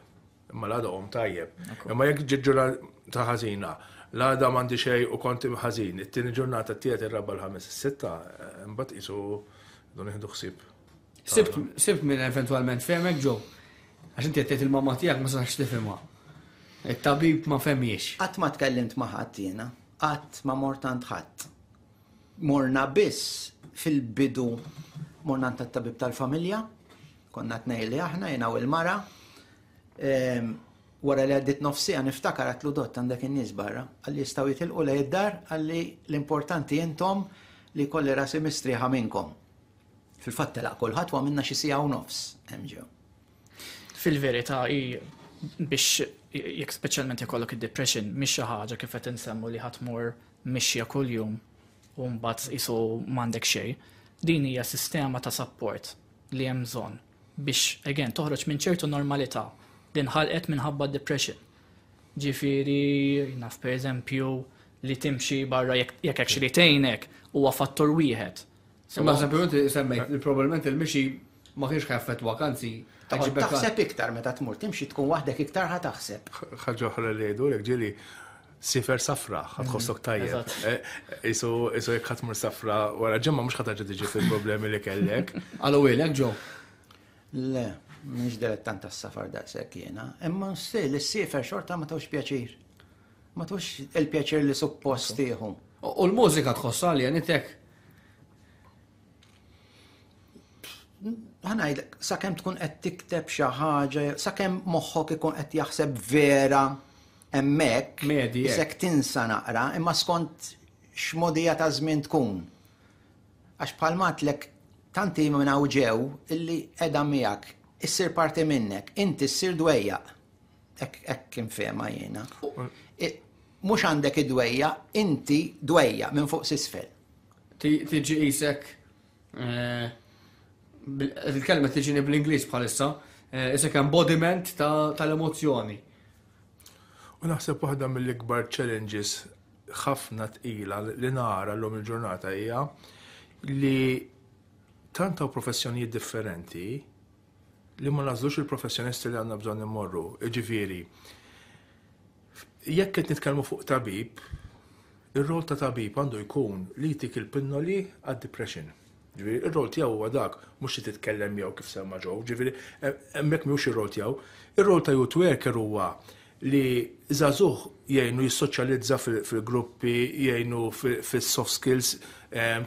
Imma l-għada tajjeb. Imma jekk ġid ġurnata ħażina, l-għada m'għandi xejn u kont ħażin, it-tieni ġurnata t-tiet ir-raba' l-ħames is-sitta, imbagħad qisu don nieħdu ħsieb. Sibt minn eventwalment fehmek ġew. Għax inti qed il-mamma tiegħek ma sax tifhimha. It-tabib ma fehmiex. Qatt ma tkellimt ma' ħadd jiena, qatt ma mort għand ħadd. Morna biss fil-bidu morna għand tat-tabib tal-familja, konna tnejli aħna jiena u l-mara. Wara li għaddit nofsija niftakar għatlu dott għandek in-nies barra, għalli jistgħu jitilqu lejn id-dar, għalli l-importanti intom li kolli rasi mistrieħa minnkom. Fil-fatt telaq kulħadd u għamilna xi siegħa u nofs hemm ġew. Fil-verità biex jekk speċjalment jkollok id-depression mhix xi ħaġa kif qed insemmu li ħatmur mixja kuljum u mbagħad isu m'għandek xejn. Din hija sistema ta' support li hemm bżonn biex again toħroġ minn ċertu normalità li nħalqet minħabba depression. Ġifieri naf pereżempju li timxi barra jekk actually tgħinek huwa fattur wieħed. Ma eżempju semmejt probabbilment il-mixi ma kienx ħaffettwa kanzi. Taħseb iktar meta tmur timxi tkun waħdek iktar ħa taħseb. Ħaġa oħra li jgħidulek ġieli sifer safra, ħadħossok tajjeb. Isu jekk ħatmur safra wara ġemma mhux ħataġa tiġi fil-problemi li kellek. Għalu ilek ġew. Le, mhix dilettant tas-safar daqshekk jiena, imma still is-sifer xorta ma tawx pjaċir. Ma tawx il-pjaċir li suppost tieħu. U l-mużika tħossha li għanitek. Ħanajdlek, sakemm tkun qed tikteb xi ħaġa, sakemm moħħok ikun qed jaħseb vera hemmhekk, isek tinsa naqra, imma skont x'modija ta' żmien tkun. Għax bħalmatlek tanti minn hawn ġew illi qiegħda miegħek, issir parti minnek, inti ssir dwejjaq. Hekk infehma jiena. Mhux għandek id-dwejja, inti dwejja minn fuq s'isfel. Tiġi qisek il-kelma tiġini bl-Ingliż bħalissa, isek embodiment tal-emozzjoni. U naħseb waħda mill-ikbar challenges ħafna tqila li nara l-lum il-ġurnata hija li tantaw professjonijiet differenti li ma nażlux il-professjonisti li għandna bżonn immorru. Ġifieri, jekk qed nitkellmu fuq tabib, ir-rol ta' tabib għandu jkun li jtik il-pinnoli għad-depression. Ġifieri, ir-rol tiegħu huwa dak, mhux li titkellem jew kif semma ġew, ġifieri hemmhekk mhux ir-rol tiegħu. Ir-rol ta' youth worker huwa li żagħżugħ jgħinu jissoċjalizza fil-gruppi, jgħinu fis-soft skills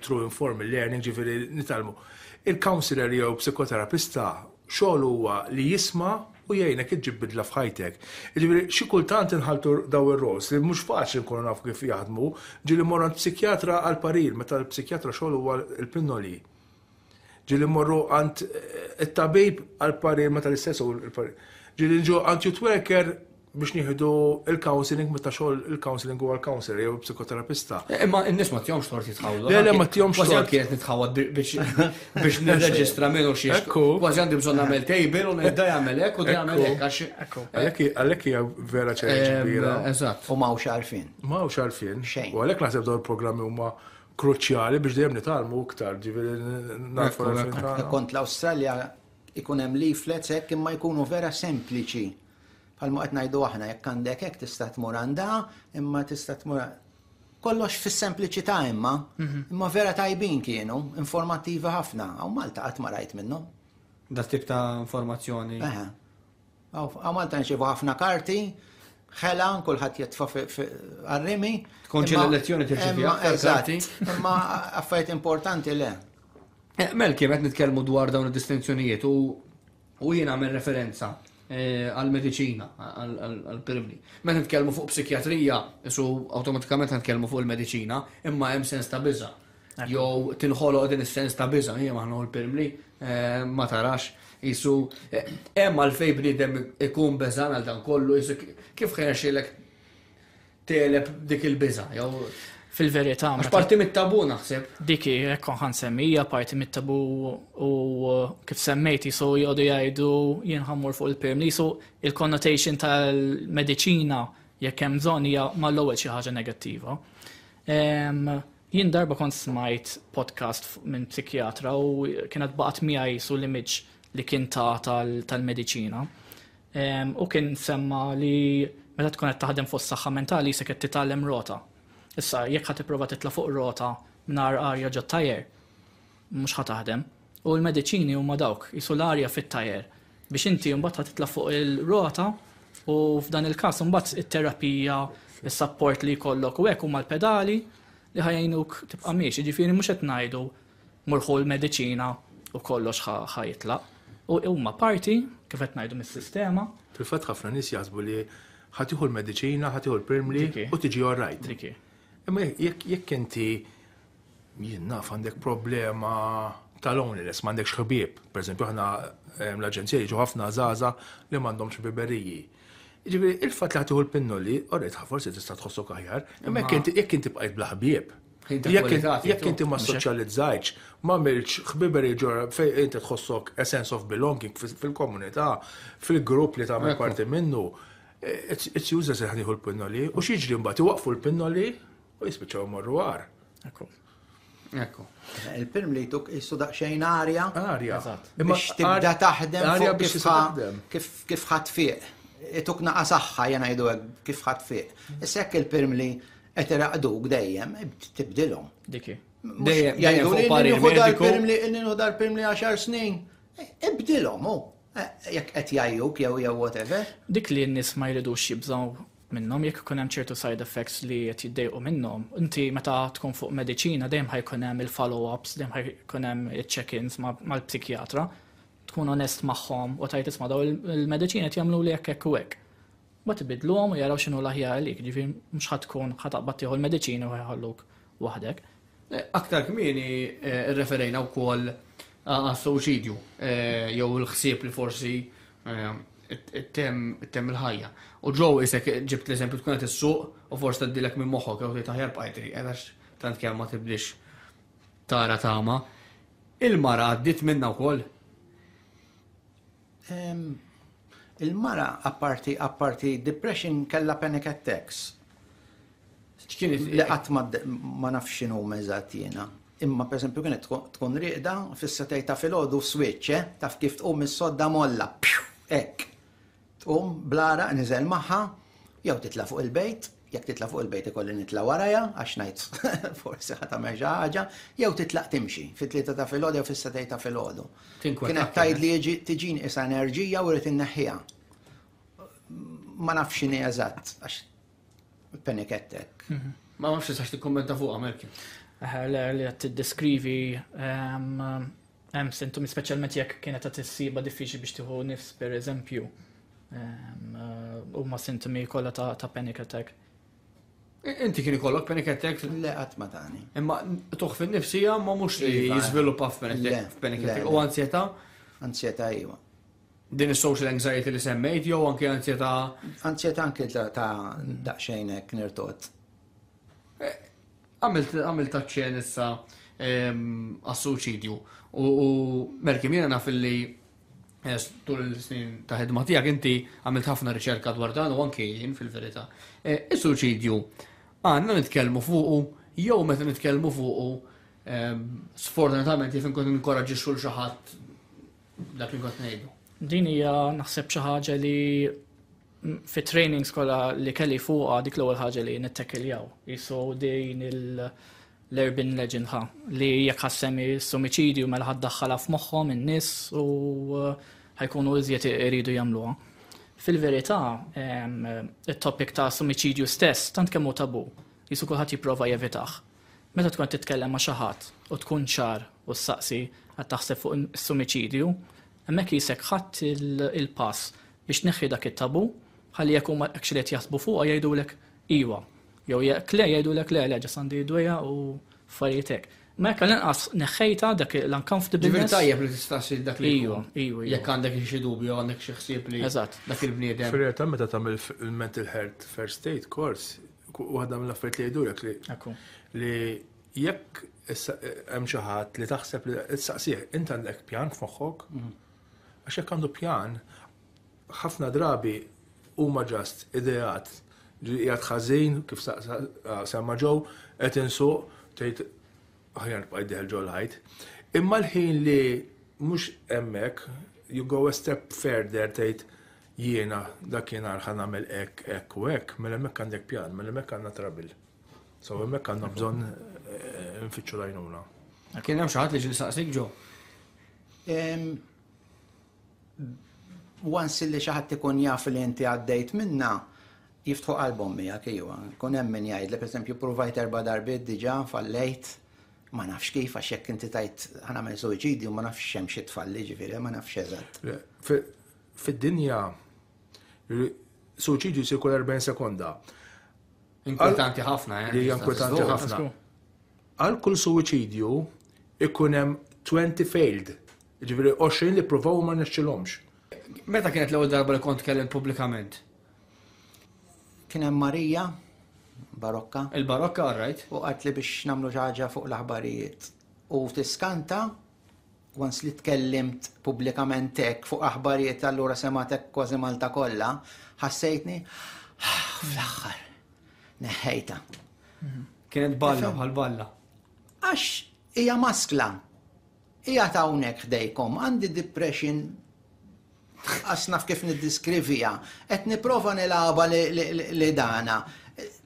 through informal learning, ġifieri nitalmu. Il-counselor jew psikoterapista xogħol huwa li jisma' u jgħinek iġġib bidla f'ħajtek. Ġifieri xi kultant inħaltu daw ir-rols li mhux faċli nkunu nafu kif jaħdmu, ġieli morru għand psikjatra għal parir, meta l-psikjatra xogħol huwa l-pinnoli. Ġieli morru għand it-tabib għal parir meta l-istess u l-parir. Ġieli ġu għand youth worker biex nieħdu il-counseling meta xogħol il-counseling huwa l-counselor jew psikoterapista. Imma n-nies ma tihomx tort jitħawdu. Le ma tihomx tort. Kważi kienet nitħawad biex nirreġistra minnu xi. Kważi għandi bżonn nagħmel tejbil u nibda jagħmel hekk u jagħmel hekk. Għalhekk hija vera ċelleġ kbira. Eżatt. U m'hawnx għarfien. M'hawnx għarfien. Xejn. U għalhekk naħseb dawn il-programmi huma kruċjali biex dejjem nitalmu iktar, Kont l-Awstralja ikun hemm leaflets hekk imma jkunu vera sempliċi. Bħalma qed ngħidu aħna jekk għandek hekk tista' tmur għandha, imma tista' tmur kollox fis-sempliċità imma vera tajbin kienu, informattivi ħafna, hawn Malta qatt ma rajt minnhom. Da tip ta' informazzjoni. Hawn Malta nċevu ħafna karti, ħela, kulħadd jitfa' għar-rimi. Tkunx l-elezzjoni tirċivi aktar karti. Imma affarijiet importanti le. Melki, qed nitkellmu dwar dawn id-distinzjonijiet u jien għamel referenza għal-medicina, għal-pirmli. Meta nitkellmu fuq psikjatrija, su awtomatikament nitkellmu fuq il-medicina, imma hemm sens ta' biża. Jew tinħoloq din is-sens ta' biża, hija maħnu l-pirmli, ma tarax. Jisu, hemm għalfejn bniedem ikun beżan għal dan kollu, jisu kif ħirxilek teleb dik il-biża, jew Fil-verità. Għax parti mit-tabu naħseb. Diki, ekkon ħan semmija parti mit-tabu u kif semmejti so jgħodu jgħidu jienħammur fuq il-pirmli, so il-connotation tal-medicina jekk hemm bżonn hija mal-ewwel xi ħaġa negattiva. Jien darba kont smajt podcast minn psikjatra u kienet baqgħet miegħi su l-image li kien tal-medicina. U kien semma li meta tkun qed taħdem fuq is-saħħa mentali se qed titgħallem rota. Issa, jekk ħat tipprova titla' fuq rota mingħajr arja ġo tajjer, mhux ħa taħdem. U l-mediċini huma dawk, jisu l-arja fit-tajjer. Biex inti mbagħad ħad titla' fuq il-rota u f'dan il-każ mbagħad it-terapija, is-support li jkollok u hekk huma l-pedali li ħajjinuk tibqa' miex. Jiġifieri mhux qed ngħidu murħu l-mediċina u kollox ħajitlaq. U huma parti kif qed ngħidu mis-sistema. Fil-fatt ħafna nies jaħsbu li ħatiħu l-mediċina, ħatiħu l-pirmli u tiġi all right. Imma jekk inti jien naf għandek problema tal-loneliness, m'għandekx ħbieb. Pereżempju aħna l-aġenzija jiġu ħafna żgħażagħ li m'għandhomx biberiji. Jiġifieri il-fatt li ħatiħu l-pinnoli, orrejt forsi tista' tħossok aħjar, imma jekk inti bqajt bla ħbieb. Jekk inti ma soċjalizzajtx, ma għamilx ħbiberi ġora fejn inti tħossok a sense of belonging fil-komunità, fil-grupp li tagħmel parti minnu, it's useless li ħadiħu l-pinnoli u xieġri mbagħad iwaqfu l-pinnoli u jispiċċaw morru għar. Ekku. Il-pirm li tuk jissu daqxejn arja. Arja. Biex tibda taħdem kif ħadd fiq. Tuk naqa saħħa jena jgħidu kif ħadd fiq. Issa hekk il-pirm li qed iraqduk dejjem tibdilhom. Diki. Jgħidu li nieħu dal-pirm li 10 snin. Ibdilhom hu. Jekk qed jgħajjuk jew whatever. Dik li n-nies ma jridux jibżgħu minnhom jekk ikun hemm ċertu side effects li qed jiddejqu minnhom. Inti meta tkun fuq mediċina dejjem ħajkun hemm il-follow-ups, dejjem ħajkun hemm il-check-ins mal-psikjatra. Tkun onest magħhom u tajt isma' daw il-mediċina qed jagħmlu li hekk u hekk. Ma tibidluhom u jaraw x'inhu l-aħjar għalik, ġifieri mhux ħatkun ħataqbad tieħu l-mediċina u ħajħalluk waħdek. Aktar kmieni irreferejna wkoll għas-suċidju jew il-ħsieb li forsi it-tem il-ħajja. U ġew isek ġibt l-eżempju tkun qed issuq u forsi tgħaddilek minn moħħok jew taħjar bqajtri, għax tant kemm ma tibdix tara tama. Il-mara għaddit minnha wkoll. Il-mara apparti depression kellha panic attacks. Li qatt ma nafx x'inhu eżatt jiena. Imma pereżempju kienet tkun rieqda fis-setej ta' filgħodu switch, taf kif tqum is-sodda molla. Hekk. Tqum blara niżel magħha, jew titla' fuq il-bejt, jekk titla' fuq il-bejt ikolli nitla' warajja għax ngħid forsi ħadd tagħmel xi ħaġa, jew titla' timxi fit-tlieta ta' filgħodu jew fis-setej ta' filgħodu. Kienet tgħid li tiġini issa enerġija u rid inneħħiha. Ma nafx x'inhi eżatt għax panic attack. Ma nafx sax tikkummenta fuqha Melki. Li qed tiddeskrivi hemm sintomi speċjalment jekk kienet qed issiba diffiċli biex tieħu nifs pereżempju. Huma sintomi kollha ta' panic attack. Inti kien ikollok panic attack? Le qatt ma tani. Imma tuħ fin-nifsija ma mhux li jiżviluppa f'panic attack. U ansjetà? Ansjetà iva. Din is-social anxiety li semmejt jew anke ansjetà? Ansjetà anke ta' daqsxejn hekk nirtot. Għamilt taċċen issa għas-suċidju. U Melki jiena naf li tul il-snin ta' ħidma tiegħek inti għamilt ħafna riċerka dwar dan u anke jien fil-verità. Is-suċidju għandna nitkellmu fuqu jew meta nitkellmu fuqu sfortunatament jif inkun inkoraġġixxu l xi ħadd dak li kont ngħidu. Din hija naħseb xi ħaġa li fit trainings kollha li kelli fuqha dik l-ewwel ħaġa li nittekiljaw. Jisu din l-urban legend li jekk ħassemi s-sumiċidju mela ħaddaħħalha f'moħħhom in-nies u ħajkunu iżjed iridu jagħmluha. Fil-verità, il-topic ta' sumicidju stess, tant kemm hu tabu, jisu kulħadd jipprova jevitaħ. Meta tkun titkellem ma' xi ħadd u tkun ċar u s-saqsi għad taħseb fuq is-sumiċidju, hemmhekk jisek ħadd il-pass biex neħħi dak it-tabu, ħalli jekk huma actually qed jaħsbu fuqha jgħidulek iwa. Jew jekk le jgħidulek le ġas għandi dwejja u affarijiet hekk. Mekk l-inqas neħħejta dak l-uncomfortableness. Ġifieri tajjeb li tistaqsi dak li Iwa. jekk għandek xi dubju għandek xi ħsieb li Eżatt. dak il-bniedem. Fil-realtà meta tagħmel il-mental health first aid course, waħda mill-affarijiet li jgħidulek li jekk hemm xi ħadd li taħseb li tistaqsih int għandek pjan f'moħħok, għax jekk għandu pjan, ħafna drabi huma ġast ideat li qiegħed ħażin kif semma ġew qed insuq tgħid aħjar nibqa' jdeħel ġol ħajt. Imma l-ħin li mhux hemmhekk, you go a step further tgħid jiena dakinhar ħa nagħmel hekk u hekk, mela hemmhekk għandek pjan, mela hemmhekk għandna trabil. So hemmhekk għandna bżonn nfittxu lajnuna. Kien hemm xi ħadd li ġie saqsik ġo. Once li xi ħadd ikun jaf li inti għaddejt minna, jiftħu qalbhom miegħek ejwa. Kun hemm min jgħid li pereżempju provajt 4 darbiet diġà fallejt, ma nafx kif għax jekk inti tajt ħanamel suwiċidju ma nafx hemm xi tfalli ġifieri, ma nafx eżatt. Fid-dinja suwiċidju jsir kull 40 sekonda. Inkwetanti ħafna, Li hija inkwetanti ħafna. Għal kull suwiċidju ikun hemm 20 failed. Ġifieri 20 li provaw ma nexxilhomx. Meta kienet l-ewwel darba li kont tkellem pubblikament? Kien hemm Marija Barokka. Il-Barokka, all right. U qalt li biex nagħmlu xi ħaġa fuq l-aħbarijiet. U tiskanta, once li tkellimt pubblikament hekk fuq aħbarijiet allura sematek kważi Malta kollha, ħassejtni fl-aħħar neħħejta. Kienet balla bħal-balla. Għax hija maskla. Hija ta' hawnhekk ħdejkom, għandi depression naf kif niddiskrivija, qed nipprova nilagħba li dana.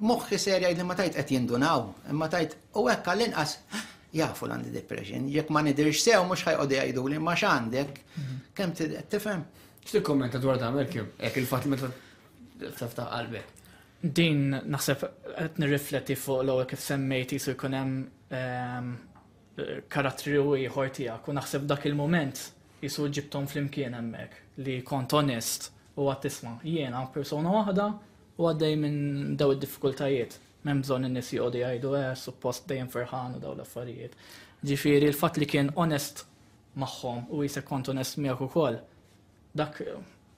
Moħħi serja li ma tajt qed jindunaw, imma tajt u hekk għall-inqas jafu l-għandi depression, jekk ma nidirx sew mhux ħajqogħdu jgħidu li ma x'għandek, kemm tifhem? X'tikkommenta dwar ta' Merkim? Hekk il-fatt meta taftaħ qalbek. Din naħseb qed nirrifletti fuq l-ewwel kif semmejt jisu jkun hemm karattri ieħor tiegħek u naħseb dak il-mument jisu ġibtom flimkien hemmhekk li kont onest u għad tisma' jiena persuna waħda u għaddej minn daw id-diffikultajiet. M'hemm bżonn in-nies jgħodu jgħidu suppost dejjem ferħan u daw l-affarijiet. Ġifieri l-fatt li kien onest magħhom u jisek kont onest miegħek ukoll, dak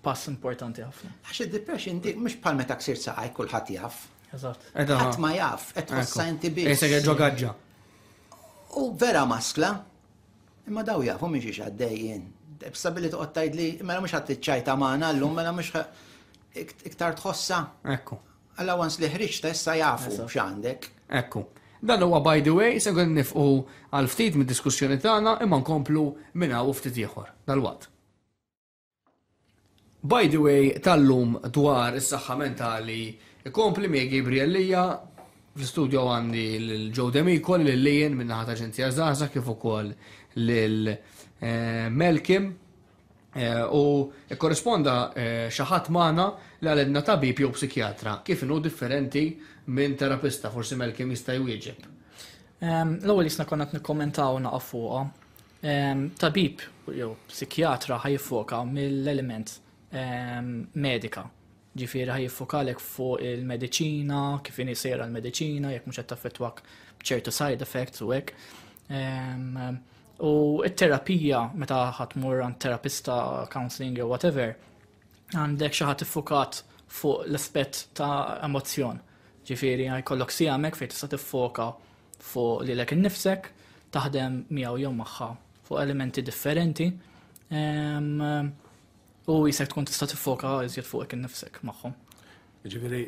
pass importanti ħafna. Għax id-depression dik mhux bħal meta ksir saqaj kulħadd jaf. Eżatt. Qatt ma jaf, qed tħossa inti biss. Ejsek ġogaġġa. U vera maskla, imma daw jafu mhix għaddejjin. B'stabili toqgħod tgħidli mela mhux ħadd tiċċajta magħna llum mela mhux iktar tħossa. Ekku. Alla once li ħriġta issa jafu x'għandek. Ekku. Dan huwa by the way, se għan nifqu għal ftit mid-diskussjoni tagħna imma nkomplu minn hawn ftit ieħor dal-waqt. By the way, tal-lum dwar is-saħħa mentali ikompli mi Gabriellija fl-studio għandi l-Joe D'Amico l-lejjen minn naħa ta' Aġenzija Żgħażagħ kif ukoll lil Malcolm u korrisponda xi ħadd magħna li għalidna tabib jew psikjatra kif inhu differenti minn terapista forsi Malcolm jista' jwieġeb. L-ewwel jisna konna qed nikkommentaw naqaf fuqha. Tabib jew psikjatra ħajfoka mill-element medika. Ġifieri ħajfokalek fuq il-mediċina, kif inhi sejra l-mediċina, jekk mhux qed taffettwak b'ċertu side effects u hekk. U t-terapija, meta ħatmur għand terapista, counseling or whatever, għandek xi ħadd iffokat fuq l-aspett ta' emozzjon. Ġifieri jkollok sijamek fejn tista' tiffoka fuq lilek innifsek, taħdem miegħu jew magħha fuq elementi differenti. U jisek tkun tista' tiffoka iżjed fuq innifsek magħhom. Ġifieri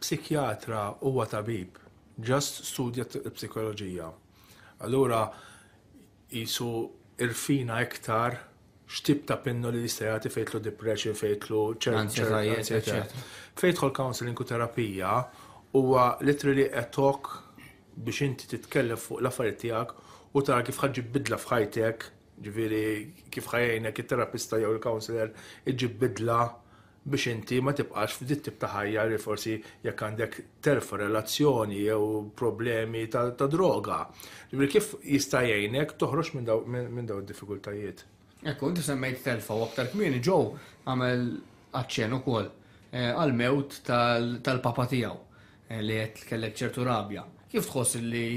psikjatra huwa tabib, ġast studja psikoloġija. Allura jisu irfina iktar x'tip ta' pinnu li jista' jagħti fejtlu depression, fejtlu ċertajiet. Fejtħol counseling u terapija huwa literally a talk biex inti titkellem fuq l-affarijiet tiegħek u tara kif ħaġġib bidla f'ħajtek, ġifieri kif ħajjejnek it-terapista jew il-counselor iġib bidla biex inti ma tibqax f'dit tip ta' ħajja li forsi jekk għandek telf relazzjoni jew problemi ta' droga. Kif jista' jgħinek toħroġ minn daw id-diffikultajiet? Ekku, inti semmejt telfa u aktar kmieni ġew għamel aċċen ukoll għal-mewt tal-papa tiegħu li qed kellek ċertu rabja. Kif tħoss li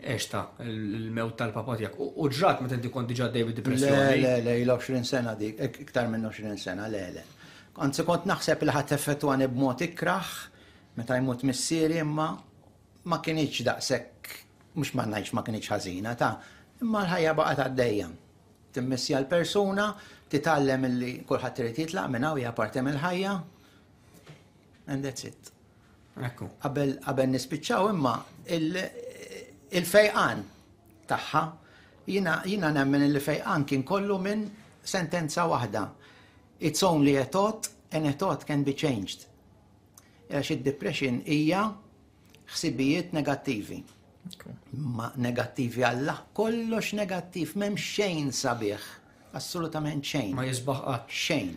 eċta il-mewt tal-papa tiegħek? U ġrat meta inti kont diġà David depressjoni? Le, il-20 sena dik, iktar minn 20 sena, le. Anzi kont naħseb li ħadd effettwani b'mod ikraħ meta jmut missieri imma ma kienx daqshekk mhux ma ngħidx ma kienx ħażina imma l-ħajja baqgħet għaddejja. Timmissja l-persuna, titgħallem illi kulħadd irid jitlaq minn hawn hija parti mill-ħajja. And that's it. Ekku. Qabel nispiċċaw imma il-fejqan tagħha jiena nemmen il-fejqan kien kollu minn sentenza waħda. It's only a thought and a thought can be changed. Għax id-depression hija ħsibijiet negattivi. Ma negattivi Allah, kollox negattiv, m'hemm xejn sabiħ, assolutament xejn. Ma jisbaħ xejn.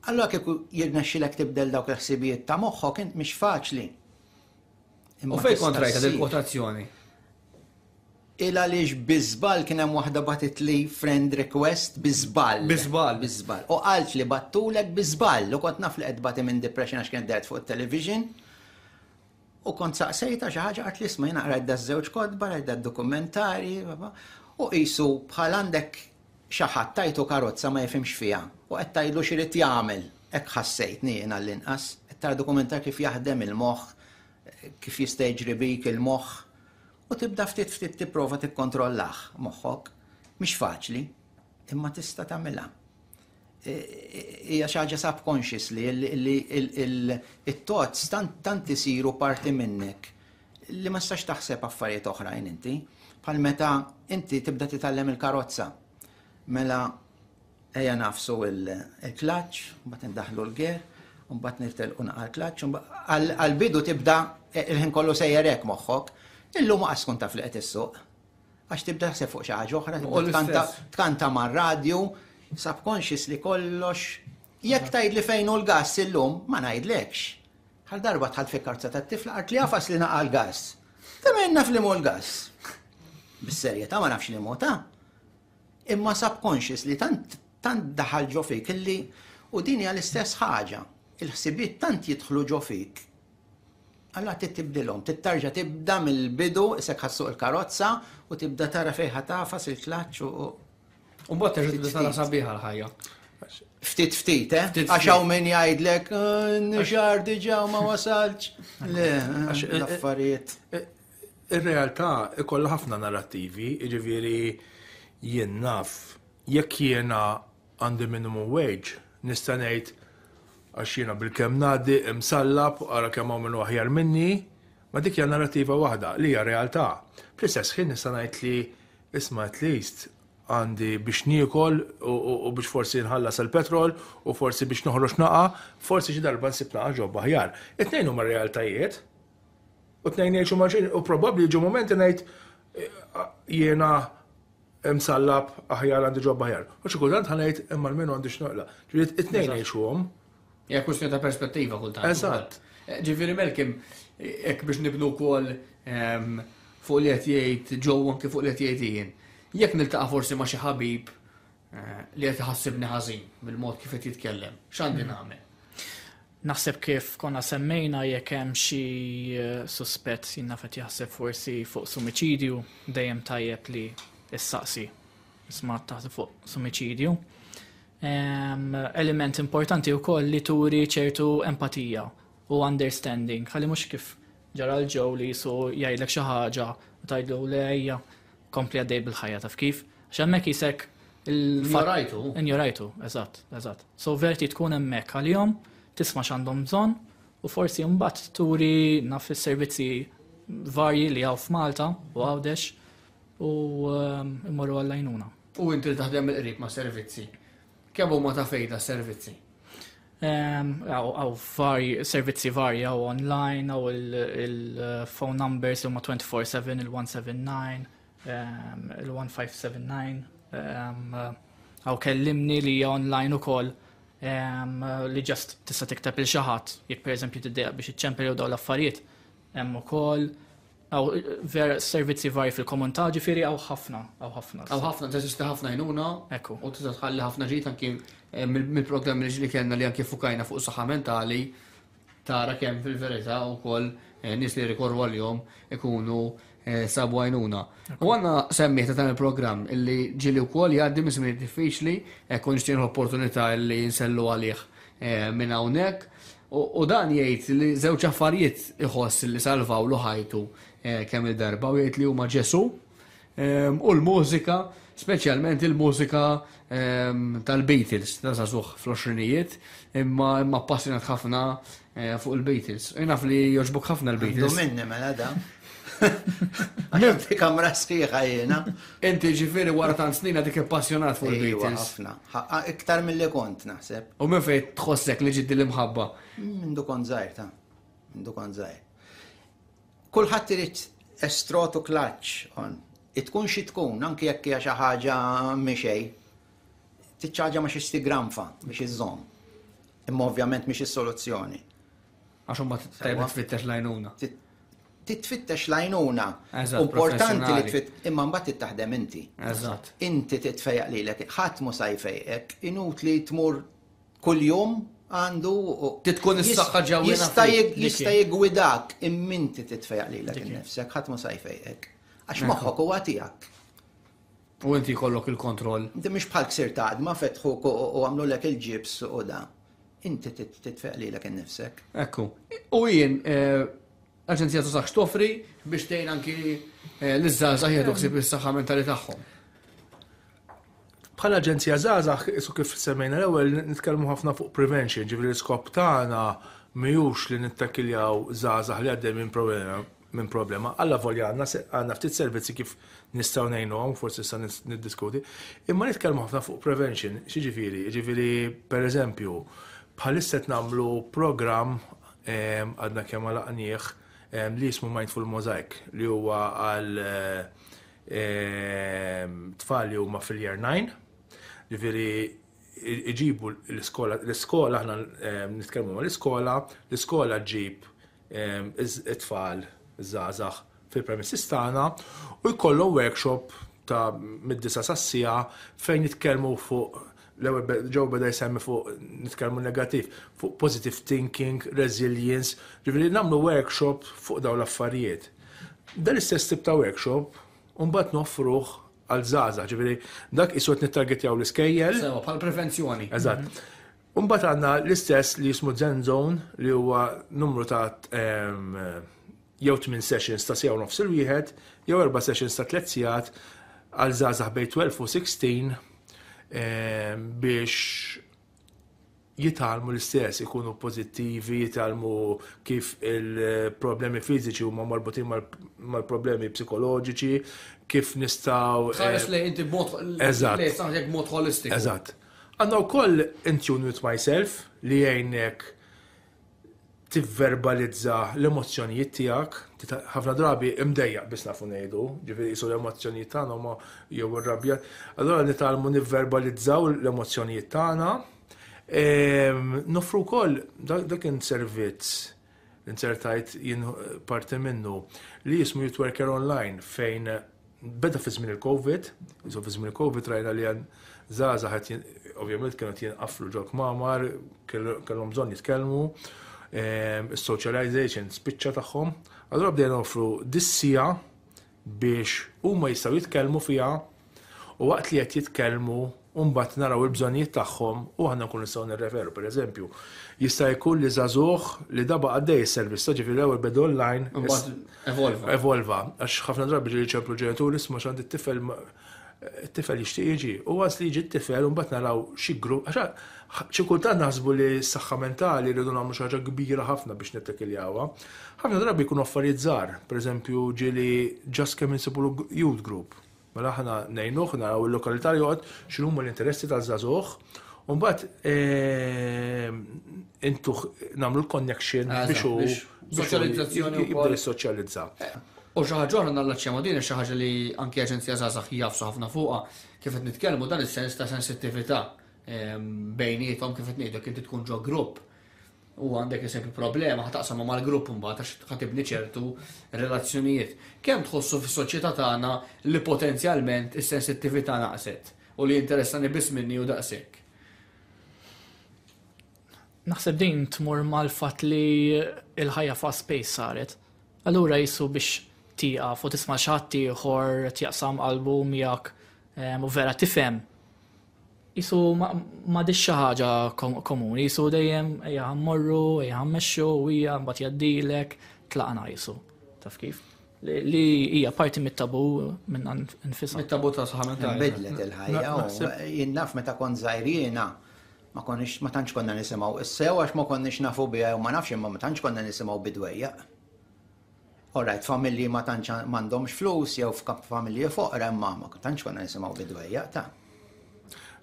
Allora kieku jirnexxilek tibdel dawk il-ħsibijiet ta' moħħok int mhix faċli. U fejn kontrajta del-kwotazzjoni? Għaliex biżbal kien hemm waħda batit li friend request biżbal. Biżbal. U qalt li battulek biżbal, u kont naf li qed bati minn depression għax kien dert fuq it-television. U kont saqsejta xi ħaġa qalt li isma' jiena qrajda żewġ kodba, rajda dokumentari, u qisu bħal għandek xi ħadd tajtu karozza ma jifhimx fiha u qed tgħidlu x'irid jagħmel. Hekk ħassejtni jiena l-inqas, qed tara dokumentar kif jaħdem il-moħħ, kif jista' jiġri bik il-moħħ. U tibda ftit tipprova tikkontrollah moħħok. Mhix faċli, imma tista' tagħmilha. Hija xi ħaġa subconscious li it-thoughts tant isiru parti minnek li ma stax taħseb affarijiet oħrajn inti. Bħal meta inti tibda titgħallem il-karozza. Mela ejja nafsu il-klaċ, mbagħad indaħlu l-ger, u mbagħad niftelqu naqra l-klaċ, għall-bidu tibda il-ħin kollu sejjer hekk moħħok. Illum ma tkun taf li qed issuq. Għax tibda taħseb fuq xi ħaġa oħra, tkanta mar-radju, subconscious li kollox. Jekk tgħidli fejn hu l-gass illum, ma ngħidlekx. Ħal darba tħall fil-karza tat-tifla qalt li jafas li naqa' l-gass. Ta' min naf li mu l-gass. Bis-serjetà ma nafx li mu ta'. Imma subconscious li tant daħal ġo fik illi u din hija l-istess ħaġa. Il-ħsibiet tant jidħlu ġo fik. Alla tibdilhom, tittarġa tibda mill-bidu, isek ħassuq il-karozza u tibda tara fejn tafas il-klaċċ u. U mbagħad terġa' tibda tara sabiħa l-ħajja. Ftit, għax hawn min jgħidlek nixar diġà ma wasalx. Le, l-affarijiet. Ir-realtà ikollha ħafna narrattivi, jiġifieri jien naf jekk jiena għandi minimum wage nista' ngħid għax jiena bil-kemm ngħaddi imsallab ara kemm hawn minnu aħjar minni, ma dik hija narrattiva waħda li hija realtà. Fl-istess ħin nista' ngħid li isma' at least għandi biex niekol u biex forsi nħallas il-petrol u forsi biex noħroġ naqa', forsi xi darba nsib naqa' ġob aħjar. It-tnejn huma realtajiet. U tnejn jgħixu maġin u probabbli ġu momenti ngħid jiena msallab aħjar għandi ġob aħjar. U xi kultant ħanejt imma l-menu għandi x'noqla. Ġifieri it-tnejn jgħixuhom. Hija kwestjoni ta' perspettiva kultant. Eżatt. Ġifieri Malcolm, hekk biex nibnu wkoll fuq li qed jgħid ġew anke fuq li qed jgħid jien. Jekk niltaqa' forsi ma' xi ħabib li qed iħassibni ħażin bil-mod kif qed jitkellem, x'għandi nagħmel? Naħseb kif konna semmejna jekk hemm xi suspett jiena qed jaħseb forsi fuq sumiċidju, dejjem tajjeb li issaqsi isma' taħseb fuq sumiċidju. Element importanti wkoll li turi ċertu empatija u understanding, ħalli mhux kif ġara l-ġew li jisu jgħidlek xi ħaġa u tgħidlu lejja kompli għaddej bil-ħajja taf kif. X'hemmhekk isek Injorajtu, eżatt. So verti tkun hemmhekk għalihom, tisma' x'għandhom bżonn u forsi mbagħad turi naf is-servizzi varji li hawn f'Malta u għawdex u immorru għall-għajnuna. U inti taħdem il-qrib ma' servizzi. Kemm huma ta' fejda servizzi? Għaw servizzi varji għaw online, għaw il-phone numbers huma 24/7, il-179, il-1579, għaw kellimni li online ukoll li ġast tista' tikteb il xi ħadd jekk pereżempju tiddeq biex iċċempel jew dawn l-affarijiet. Hemm ukoll ver servizzi vari fil-komunità ġifieri hawn ħafna. Aw ħafna teżisti ħafna jnuna. Ekku. U tista' tħalli ħafna ġid anki mill-programmi li kellna li anke fukajna fuq saħħa mentali tara kemm fil-verità wkoll nies li rikorru għal-jom ikunu sabu għajnuna. U għanna semmiħta dan il-programm illi ġili wkoll jgħaddi minn żmien diffiċli, kun nixtieq l-opportunità li nsellu għalih minn hawnhekk. U dan jgħid li żewġ affarijiet iħoss li salvaw lu ħajtu kemm il-darba u jgħid li huma Ġesu u l-mużika, speċjalment il-mużika tal-Beatles, ta' żagħżugħ fl-20ijiet, imma appassjonat ħafna fuq il-Beatles. Naf li jogħġbok ħafna l-Beatles. Minni mela da. Għamti kamra sħiħa jena. Inti ġifieri wara tant snin dik appassjonat fuq il-Beatles. Ħafna. Iktar mill-li kont naħseb. U minn fejn tħossek li ġiddi l-imħabba? Mindu kon żgħir ta'. Mindu kon żgħir. Kulħadd irid estrotu klaċ on. Tkun xi tkun, anke jekk hija xi ħaġa mixej. Tiċċaġa ma xi stigramfa biex iżżomm. Imma ovvjament mhix is-soluzzjoni. Għax ma tajba tfittex lajnuna. Titfittex lajnuna. Importanti li imma mbagħad taħdem inti. Eżatt. Inti titfejjaq lilek, ħadd mu sa jfejqek, inut li tmur kuljum għandu titkun is-saħħa ġewwina jista' jigwidak imminti titfejjaq lilek innifsek, ħadd mu sa jfejqek. Għax moħħok huwa tiegħek. U inti jkollok il-kontroll. Inti mhix bħal ksir ta' ma fetħuk u għamlu lek il-ġibs u da. Inti titfejq lilek innifsek. Ekku. U jien Aġenzija ta' Saħħ toffri biex tgħin anki l-żgħażagħ jieħdu ħsieb is-saħħa mentali tagħhom. Bħala aġenzija żgħażagħ isu kif semmejna l-ewwel nitkellmu ħafna fuq prevention, ġifieri l-iskop tagħna mhijiex li nittakiljaw żgħażagħ li għaddej minn problema. Alla volja għandna ftit servizzi kif nistgħu ngħinuhom, forsi issa niddiskuti, imma nitkellmu ħafna fuq prevention. X'jiġifieri? Jiġifieri pereżempju bħalissa qed nagħmlu programm għadna kemm għalaqnieh li jismu Mindful Mosaic li huwa għal tfal li huma fil-year 9. Ġifieri iġibu l-iskola aħna nitkellmu mal-iskola, l-iskola ġib it-tfal żgħażagħ fil-premises tagħna u jkollhom workshop ta' mid-9 sas-sija fejn nitkellmu fuq l-ewwel ġew beda jsemmi fuq nitkellmu negattiv fuq positive thinking, resilience, ġifieri nagħmlu workshop fuq dawn l-affarijiet. Dan l-istess tip ta' workshop mbagħad noffruh għal żgħażagħ, ġifieri dak isu qed nittargetjaw l-iskejjel. Sewa bħal prevenzjoni. Eżatt. Mbagħad għandna l-istess li jismu Zen Zone li huwa numru ta' jew 8 sessions ta' sija u nofs il-wieħed, jew 4 sessions ta' 3 sigħat għal żgħażagħ bejn 12 u 16 biex jitalmu l-istess, ikunu pozittivi, jitalmu kif il-problemi fiziċi huma marbutin mal-problemi psikoloġiċi, kif nistaw. Sares li inti b'mod holistic. Eżatt. Għandna wkoll In Tune With Myself li jgħinek tivverbalizza l-emozzjonijiet tiegħek, ħafna drabi imdejjaq biss nafu ngħidu, ġifieri jisu l-emozzjonijiet tagħna huma jew irrabjat. Allura nitalmu nivverbalizzaw l-emozzjonijiet tagħna. Nofru wkoll dak kien servizz insertajt jien parti minnu li jismu Youth Worker Online fejn beda fi żmien il-COVID, fi żmien il-COVID rajna li żgħażagħ qed ovvjament kienu jinqaflu ġol kmamar, kellhom bżonn jitkellmu. Socialization spiċċa tagħhom. Allura bdejna offru dissija biex huma jistgħu jitkellmu fiha u waqt li qed jitkellmu u mbagħad naraw il-bżonnijiet tagħhom u aħna nkunu nistgħu nirreferu. Pereżempju, jista' jkun li żagħżugħ li daba għaddej is-servizz ta' ġifieri l-ewwel bedu online evolva għax ħafna drabi ġieli ċemplu ġenituri isma' x'għand it-tifel jixtieq jiġi. U għas li jiġi t-tifel u mbagħad naraw xi grupp xi kultant naħsbu li s-saħħa mentali rridu nagħmlu xi ħaġa kbira ħafna biex nittakiljawa. Ħafna drabi jkunu affarijiet żgħar, pereżempju ġieli just kemm insibu youth group. Mela aħna ngħinuh naraw il-lokalità joqgħod x'inhu huma l-interessi tal-żagħżugħ u mbagħad intuh nagħmlu l-connection biex soċjalizzazzjoni jibda jissoċjalizza. U xi ħaġa oħra nallaċċjaw din xi ħaġa li anke aġenzija żgħażagħ jafsu ħafna fuqha kif qed nitkellmu dan is-sens ta' sensittività. bejnietom kif qed ngħidlek inti tkun ġo grupp u għandek eżempju problema ħataqsam mal-grupp mbagħad għax ħatibni ċertu relazzjonijiet. Kemm tħossu fis-soċjetà tagħna li potenzjalment is-sensittività naqset u li interessani biss minni u daqshekk? Naħseb din tmur mal-fatt li il-ħajja fast pace saret. Allura jissu biex tieqaf u tisma' xi ħadd ieħor tjaqsam qalbu miegħek u vera tifhem. Jisu ma dix xi ħaġa komuni, jisu dejjem ejja ħammorru, ejja ħammexxu u hija mbagħad jgħaddilek tlaqna jisu. Taf kif? Li hija parti mit-tabu minn infisha. Mit-tabu ta' saħħa mentali. Bidlet il-ħajja u jien naf meta kont żgħirina ma tantx konna nisimgħu issew għax ma konniex nafu biha u ma nafx imma ma tantx konna nisimgħu bidwejjaq. Alright, familji ma tantx m'għandhomx flus jew familji foqra imma ma tantx konna nisimgħu bidwejjaq ta'.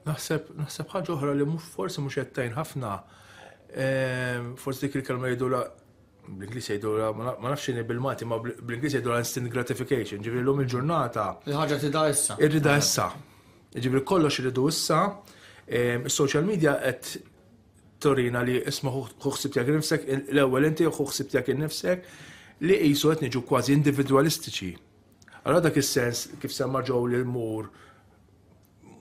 Naħseb ħaġa oħra li forsi mhux qed tajn ħafna, forsi dik il-kelma jgħidula bl-Ingliż jgħidula ma nafx inhi bil-Malti ma bl-Ingliż jgħidula instant gratification, ġifieri llum il-ġurnata. Il-ħaġa tidha issa. Irrida issa. Ġifieri kollox iridu issa. Is-social media qed torina li isma' ħuħsib tiegħek innifsek, l-ewwel inti ħuħsib tiegħek innifsek li qisu qed niġu kważi individwalistiċi. Allura dak is-sens kif semma ġew li l-mur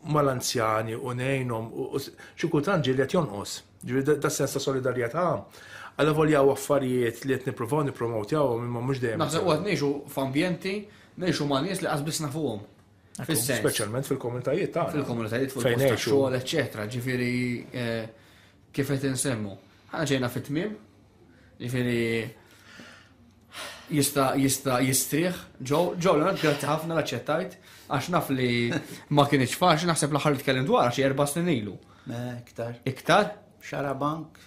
mal-anzjani u ngħinhom u xi kultant ġieli qed jonqos. Ġifieri da sens ta' solidarjetà għal voljaw affarijiet li qed nippruvaw nippromowtjawhom imma mhux dejjem. Naħseb waqt ngħixu f'ambjenti ngħixu ma' nies li qasbis nafuhom. Fis-sens. Speċjalment fil-komunitajiet tagħna. Fil-komunitajiet fil-xogħol, eċċetera. Ġifieri kif qed insemmu. Ħana ġejna fit-tmiem, ġifieri jista' jistrieħ ġew grazzi ħafna l-aċċettajt għax naf li ma kienx faċli naħseb l-aħħar li tkellem dwar xi 4 snin ilu. Iktar. Iktar? Xarabank.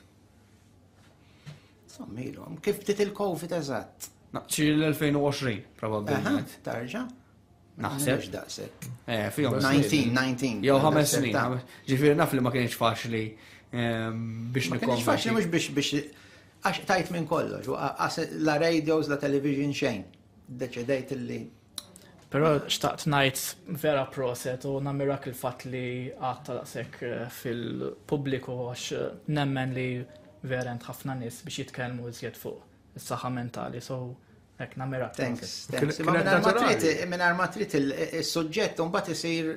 Sommilu, kif bdiet il-Covid eżatt? Xi l-2020 probabbilment. Tarġa'? Naħseb. Daqshekk. Fihom 19. Jew 5 snin. Ġifieri naf li ma kienx faċli biex nikkonverti. Ma kienx faċli mhux biex għax tajt minn kollox, la radios, la television xejn. Deċidejt illi. Però xtaqt ngħid vera proset u nammirak il-fatt li għatta daqshekk fil-pubbliku għax nemmen li vera hemm ħafna nies biex jitkellmu iżjed fuq is-saħħa mentali, so hekk nammirak. Thanks. Mingħajr ma trid is-suġġett u mbagħad isir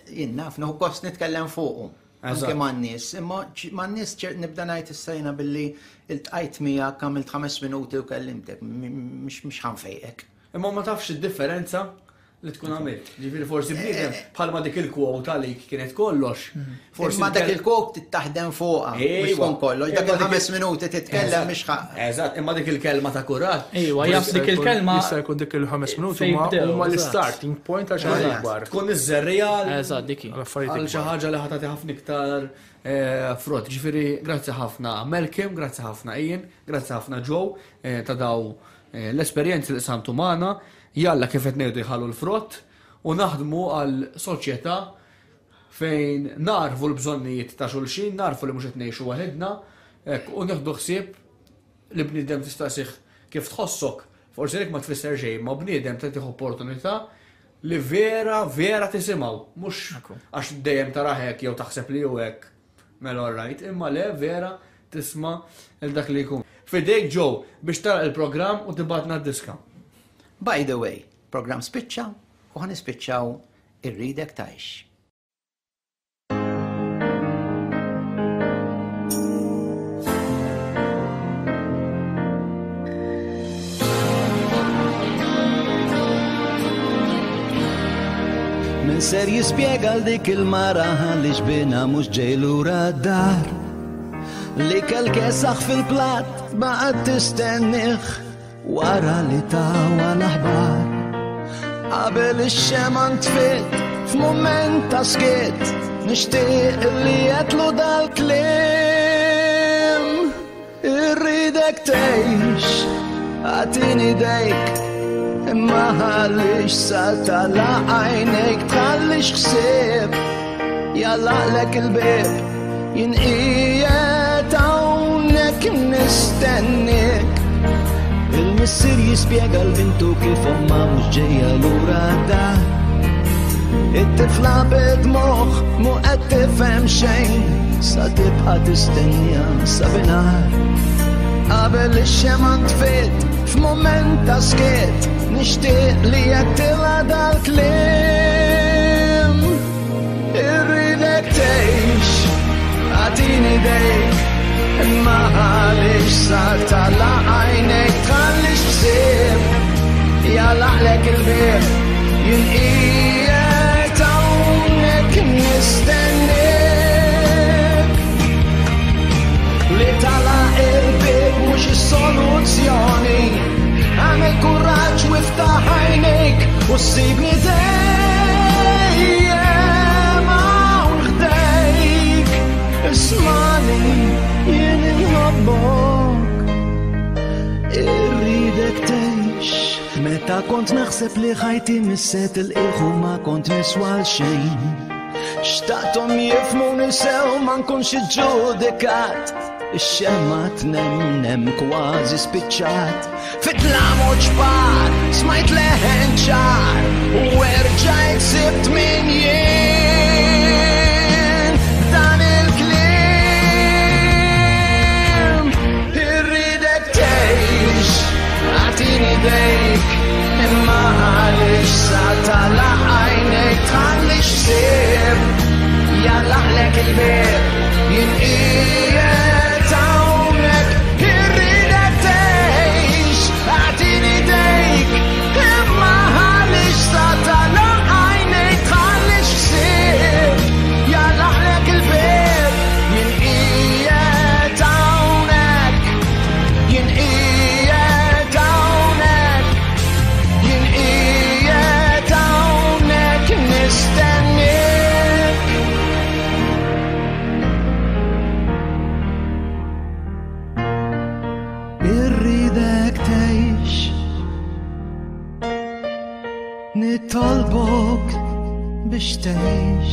jinnaf naħu kost nitkellem fuqu. Anke man-nies, imma man-nies nibda ngħid issejna billi iltqajt miegħek għamilt 5 minuti u kellimtek, mhux ħanfejqek. Imma ma tafx id-differenza li tkun għamilt. Ġifieri forsi bniedem bħalma dik il-kwota li kienet kollox. Forsi ma dak il-kwot tittaħdem fuqha biex tkun kollox, dak il-5 minuti titkellem mhix ħaq. Eżatt, imma dik il-kelma ta' kurat. Ejwa, jaf dik il-kelma. Jista' jkun dik il-5 minuti huma l-starting point għal xi ħaġa akbar. Tkun iż-żerrijal. Eżatt dik. Għal xi ħaġa li ħatati ħafna iktar frott. Ġifieri grazzi ħafna Malcolm, grazzi ħafna Ian, grazzi ħafna Joe ta' daw l-esperjenzi li samtu magħna, jalla kif qed ngħidu jħallu l-frott u naħdmu għal soċjetà fejn narfu l-bżonnijiet ta' xulxin, narfu li mhux qed ngħixu waħedna u nieħdu ħsieb li bniedem tistaqsih kif tħossok. Forsi jekk ma tfisser xejn, ma bniedem tagħtih opportunità li vera tisimgħu, mhux għax dejjem tara hekk jew taħseb li hu hekk mela right, imma le vera tisma' il dak li jkun. Fidejk Joe biex tara il-programm u tibgħatna d-diska. By the way, program spiċċa u ħan ispiċċaw irridek tgħix. Min ser jispjega l dik il-mara li xbina mhux ġej lura d-dar li kell-kesaħ fil-plat baqgħet tistennih wara li tawa l-aħbar. Qabel ix-xema ntfiet f'mument ta' skiet nixtieq li jgħidlu dal-kliem irridek tgħix għatini dejk imma ħallix sa tagħlaq għajnejk tħallix ħsieb jallaqlek il-bieb jinqiegħed hawnhekk nistennik. Il-missier jispjega l-bintu kif omma mhux ġejja lura dar it-tifla bid-moħ mu qed tifhem xejn sa tibqa' tistenja sa binar. Qabel ix-xemma tfiet f'mument ta' skiet nixtieq li jekk tilha dal-kliem. Irridek tgħix għatini dejk imma għaliex sar tagħlaq għajnejk tħallix ħsieb jalaqlek il-bib jien qiegħed hawnhekk nistennek li tagħlaq il-bib mhux is-soluzzjoni. Għamel kuraġġ u iftaħ għajnejk u ssibni dejjem hawn ħdejk. Ismani jien inħobbok, irridek tgħix. Meta kont naħseb li ħajti misset il-qieħ u ma kont niswa xejn. Xtaqthom jifhmuni sew ma nkunx iġġudikat. Ix-xemma tnemnem kważi spiċċat. Fit-tlam u ġbar smajt leħen ċar u erġajt sibt min jien dan il-kliem. Irridek tgħix għatini dejk imma għaliex sa tagħlaq għajnejk tħallix ħsieb jalaqlek il-bib jien qiegħed hawnhekk. Irridek tgħix għatini dejk imma għaliex sa tagħlaq għajnejk tħallix ħsieb jalaqlek il-bib jien qiegħed hawnhekk. Jien qiegħed hawnhekk. Jien qiegħed hawnhekk nistennek. Irridek tgħix, nittolbok biex tgħix.